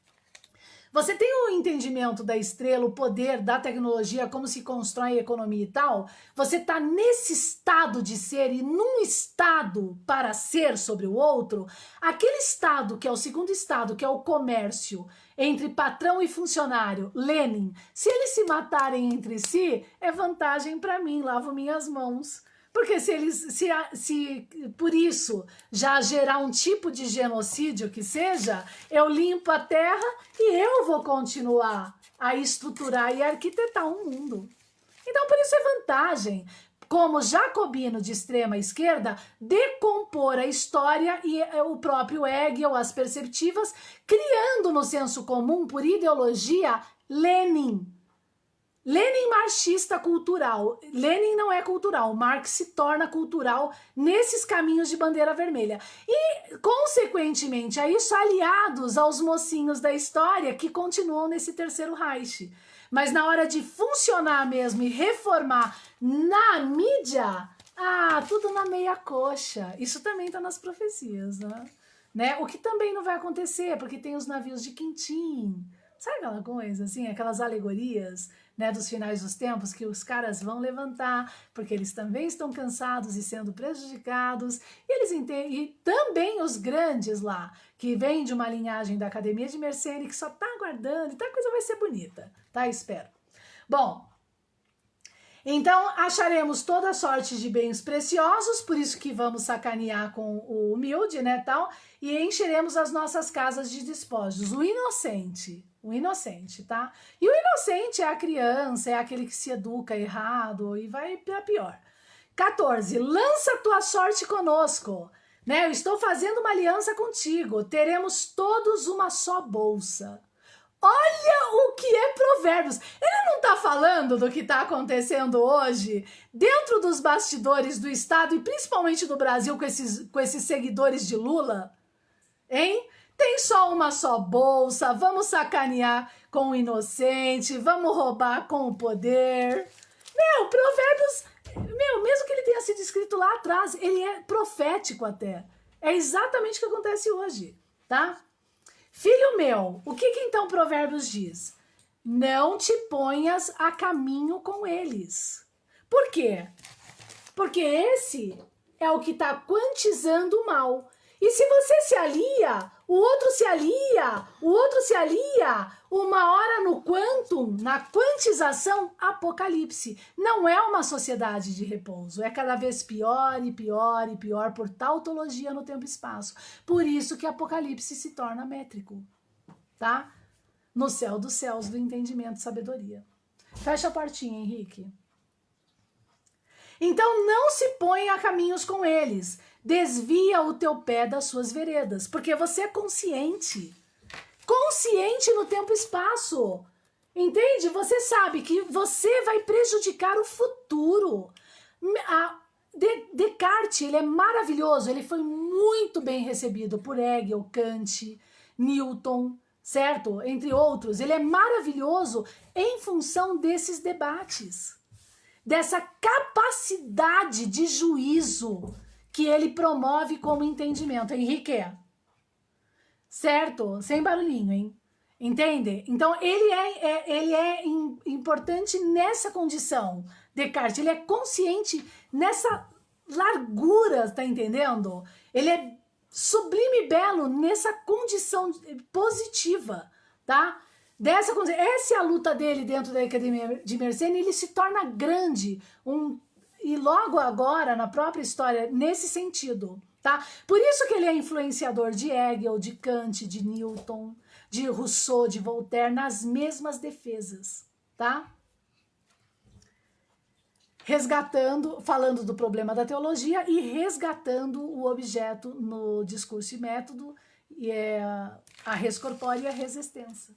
Você tem o entendimento da estrela, o poder da tecnologia, como se constrói a economia e tal. Você tá nesse estado de ser e num estado para ser sobre o outro. Aquele estado que é o segundo estado, que é o comércio entre patrão e funcionário, Lenin, se eles se matarem entre si, é vantagem para mim, lavo minhas mãos. Porque se por isso já gerar um tipo de genocídio que seja, eu limpo a terra e eu vou continuar a estruturar e arquitetar um mundo. Então, por isso é vantagem, como jacobino de extrema esquerda, decompor a história e o próprio Hegel, as perspectivas, criando no senso comum, por ideologia, Lenin. Lenin marxista cultural. Lenin não é cultural, Marx se torna cultural nesses caminhos de bandeira vermelha. E, consequentemente, a isso aliados aos mocinhos da história que continuam nesse terceiro Reich. Mas na hora de funcionar mesmo e reformar na mídia, tudo na meia coxa. Isso também está nas profecias, né? O que também não vai acontecer, porque tem os navios de Quintim. Sabe aquela coisa, assim, aquelas alegorias, né, dos finais dos tempos que os caras vão levantar, porque eles também estão cansados e sendo prejudicados, e também os grandes lá, que vêm de uma linhagem da Academia de Mersenne, que só tá aguardando, então a coisa vai ser bonita, tá? Espero. Bom, então acharemos toda sorte de bens preciosos, por isso que vamos sacanear com o humilde, né, tal, e encheremos as nossas casas de despojos. O inocente, tá? E o inocente é a criança, é aquele que se educa errado e vai pra pior. 14. Lança tua sorte conosco, né? Eu estou fazendo uma aliança contigo, teremos todos uma só bolsa. Olha o que é Provérbios. Ele não tá falando do que tá acontecendo hoje dentro dos bastidores do Estado e principalmente do Brasil com esses seguidores de Lula? Hein? Tem só uma só bolsa, vamos sacanear com o inocente, vamos roubar com o poder. Meu, Provérbios, mesmo que ele tenha sido escrito lá atrás, ele é profético até. É exatamente o que acontece hoje, tá? Filho meu, o que então Provérbios diz? Não te ponhas a caminho com eles. Por quê? Porque esse é o que está quantizando o mal. E se você se alia, o outro se alia, o outro se alia, uma hora no quantum, na quantização, apocalipse. Não é uma sociedade de repouso, é cada vez pior e pior e pior por tautologia no tempo e espaço. Por isso que apocalipse se torna métrico, tá? No céu dos céus do entendimento e sabedoria. Fecha a portinha, Henrique. Então não se põe a caminhos com eles. Desvia o teu pé das suas veredas, porque você é consciente. Consciente no tempo e espaço. Entende? Você sabe que você vai prejudicar o futuro. Descartes, ele é maravilhoso, ele foi muito bem recebido por Hegel, Kant, Newton, certo? Entre outros. Ele é maravilhoso em função desses debates. Dessa capacidade de juízo que ele promove como entendimento. Henrique, certo? Sem barulhinho, hein? Entende? Então, ele é importante nessa condição, Descartes. Ele é consciente nessa largura, tá entendendo? Ele é sublime e belo nessa condição positiva, tá? Essa é a luta dele dentro da Academia de Mersenne, ele se torna grande, e logo agora, na própria história, nesse sentido, tá? Por isso que ele é influenciador de Hegel, de Kant, de Newton, de Rousseau, de Voltaire, nas mesmas defesas, tá? Resgatando, falando do problema da teologia e resgatando o objeto no discurso e método, e é a res corpore e a res extensa.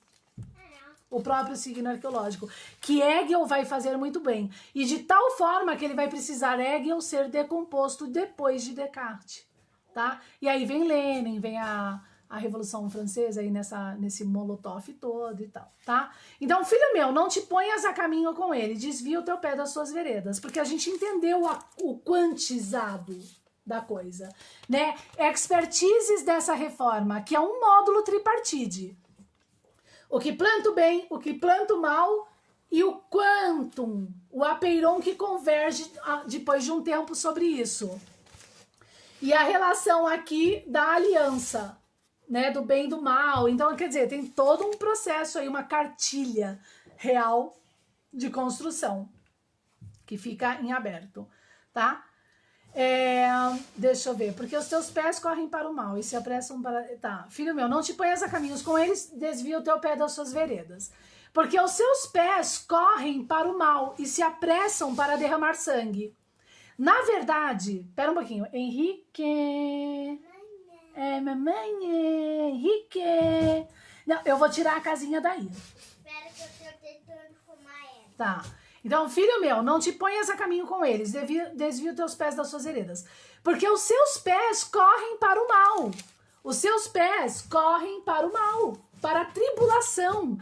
O próprio signo arqueológico, que Hegel vai fazer muito bem, e de tal forma que ele vai precisar Hegel ser decomposto depois de Descartes, tá? E aí vem Lenin, vem a Revolução Francesa aí nesse Molotov todo e tal, tá? Então, filho meu, não te ponhas a caminho com ele, desvia o teu pé das suas veredas, porque a gente entendeu o quantizado da coisa, né? Expertises dessa reforma, que é um módulo tripartite. O que planta o bem, o que planta o mal e o quantum, o apeiron que converge depois de um tempo sobre isso. E a relação aqui da aliança, né, do bem e do mal. Então, quer dizer, tem todo um processo aí, uma cartilha real de construção que fica em aberto, tá? É, deixa eu ver. Porque os teus pés correm para o mal e se apressam para... Tá, filho meu, não te ponhas a caminhos com eles, desvia o teu pé das suas veredas. Porque os seus pés correm para o mal e se apressam para derramar sangue. Na verdade, pera um pouquinho. Henrique... mamãe, Henrique... Não, eu vou tirar a casinha daí. Espera que eu tô tentando fumar ela. Tá. Então, filho meu, não te ponhas a caminho com eles, desvia os teus pés das suas veredas. Porque os seus pés correm para o mal. Os seus pés correm para o mal, para a tribulação.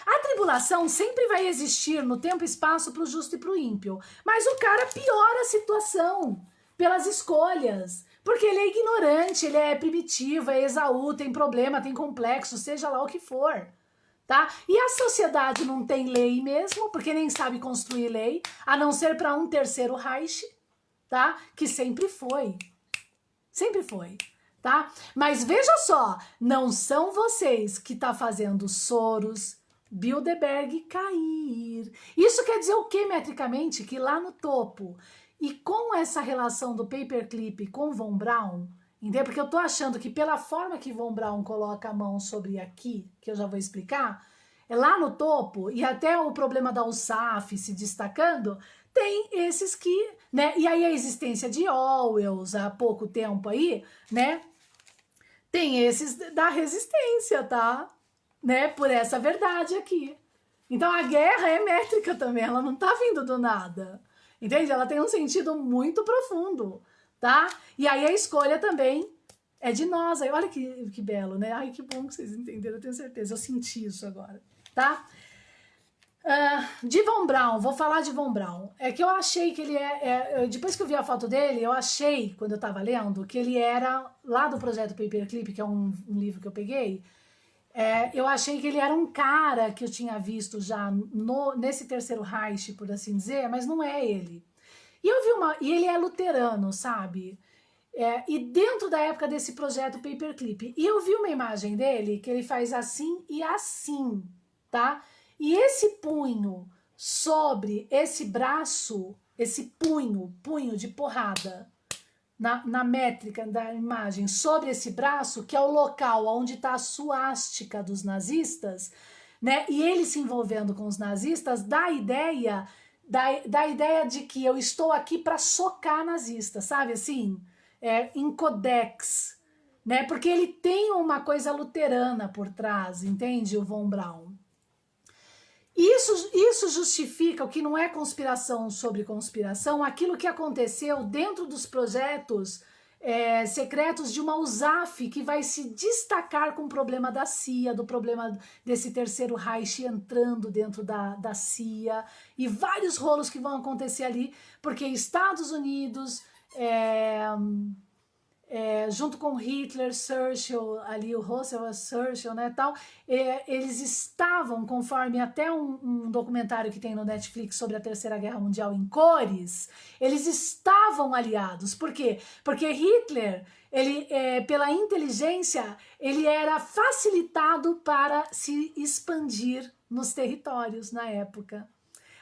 A tribulação sempre vai existir no tempo e espaço para o justo e para o ímpio. Mas o cara piora a situação pelas escolhas. Porque ele é ignorante, ele é primitivo, é Esaú, tem problema, tem complexo, seja lá o que for. Tá? E a sociedade não tem lei mesmo, porque nem sabe construir lei, a não ser para um terceiro Reich, tá? Que sempre foi. Sempre foi, tá? Mas veja só, não são vocês que tá fazendo Soros, Bilderberg cair. Isso quer dizer o quê, metricamente? Que lá no topo, e com essa relação do paperclip com Von Braun, entendeu? Porque eu tô achando que pela forma que Von Braun coloca a mão sobre aqui, que eu já vou explicar, é lá no topo, e até o problema da USAF se destacando, tem esses que, né? E aí a existência de Orwells há pouco tempo aí, né? Tem esses da resistência, tá? Né? Por essa verdade aqui. Então a guerra é métrica também, ela não tá vindo do nada. Entende? Ela tem um sentido muito profundo, tá? E aí a escolha também é de nós. Aí, olha que belo, né? Ai, que bom que vocês entenderam, eu tenho certeza. Eu senti isso agora, tá? De Von Braun, vou falar de Von Braun. É que eu achei que ele depois que eu vi a foto dele, eu achei, quando eu tava lendo, que ele era, lá do projeto Paperclip, que é um livro que eu peguei, eu achei que ele era um cara que eu tinha visto já nesse terceiro Reich, por assim dizer, mas não é ele. E ele é luterano, sabe? E dentro da época desse projeto Paperclip. E eu vi uma imagem dele que ele faz assim e assim, tá? E esse punho sobre esse braço, esse punho de porrada, na métrica da imagem, sobre esse braço, que é o local onde está a suástica dos nazistas, né? E ele se envolvendo com os nazistas, dá a ideia de que eu estou aqui para socar nazistas, sabe assim? Em codex, né? Porque ele tem uma coisa luterana por trás, entende? O Von Braun. Isso justifica o que não é conspiração sobre conspiração, aquilo que aconteceu dentro dos projetos secretos de uma USAF que vai se destacar com o problema da CIA, do problema desse terceiro Reich entrando dentro da CIA, e vários rolos que vão acontecer ali, porque Estados Unidos... junto com Hitler, Churchill, ali o Roosevelt, Churchill, né, tal, eles estavam, conforme até um documentário que tem no Netflix sobre a Terceira Guerra Mundial em cores, eles estavam aliados. Por quê? Porque Hitler, ele, pela inteligência, ele era facilitado para se expandir nos territórios na época.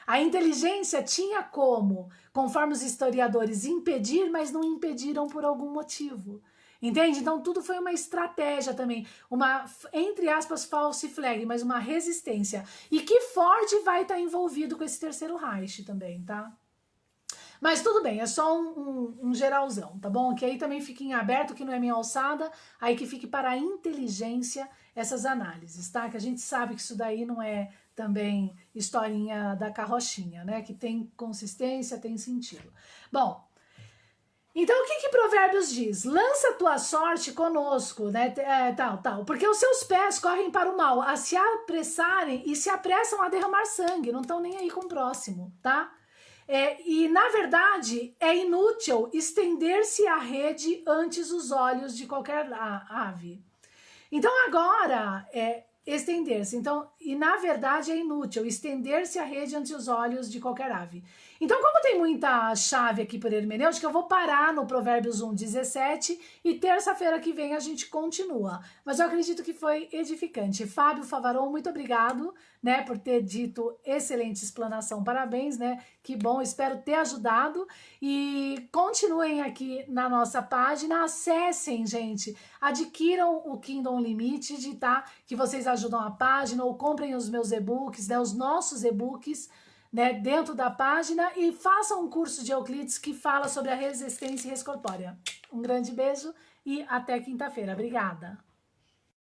A inteligência tinha como, conforme os historiadores, impedir, mas não impediram por algum motivo. Entende? Então tudo foi uma estratégia também, uma, entre aspas, false flag, mas uma resistência. E que Ford vai estar envolvido com esse terceiro Reich também, tá? Mas tudo bem, é só um geralzão, tá bom? Que aí também fique em aberto, que não é minha alçada, aí que fique para a inteligência essas análises, tá? Que a gente sabe que isso daí não é também historinha da carrochinha, né? Que tem consistência, tem sentido. Bom, então o que Provérbios diz? Lança tua sorte conosco, né? Tal. Porque os seus pés correm para o mal, a se apressarem e se apressam a derramar sangue, não estão nem aí com o próximo, tá? E, na verdade, é inútil estender-se a rede antes os olhos de qualquer ave. Então, agora, estender-se. Então, e, na verdade, é inútil estender-se a rede ante os olhos de qualquer ave. Então, como tem muita chave aqui por hermenêutica, eu vou parar no Provérbios 1:17 e terça-feira que vem a gente continua. Mas eu acredito que foi edificante. Fábio Favaron, muito obrigado, né, por ter dito excelente explanação. Parabéns, né? Que bom, espero ter ajudado. E continuem aqui na nossa página, acessem, gente, adquiram o Kingdom Unlimited, tá? Que vocês ajudam a página, ou comprem os meus e-books, né, os nossos e-books, né, dentro da página, e façam um curso de Euclides que fala sobre a resistência rescorpórea. Um grande beijo e até quinta-feira. Obrigada!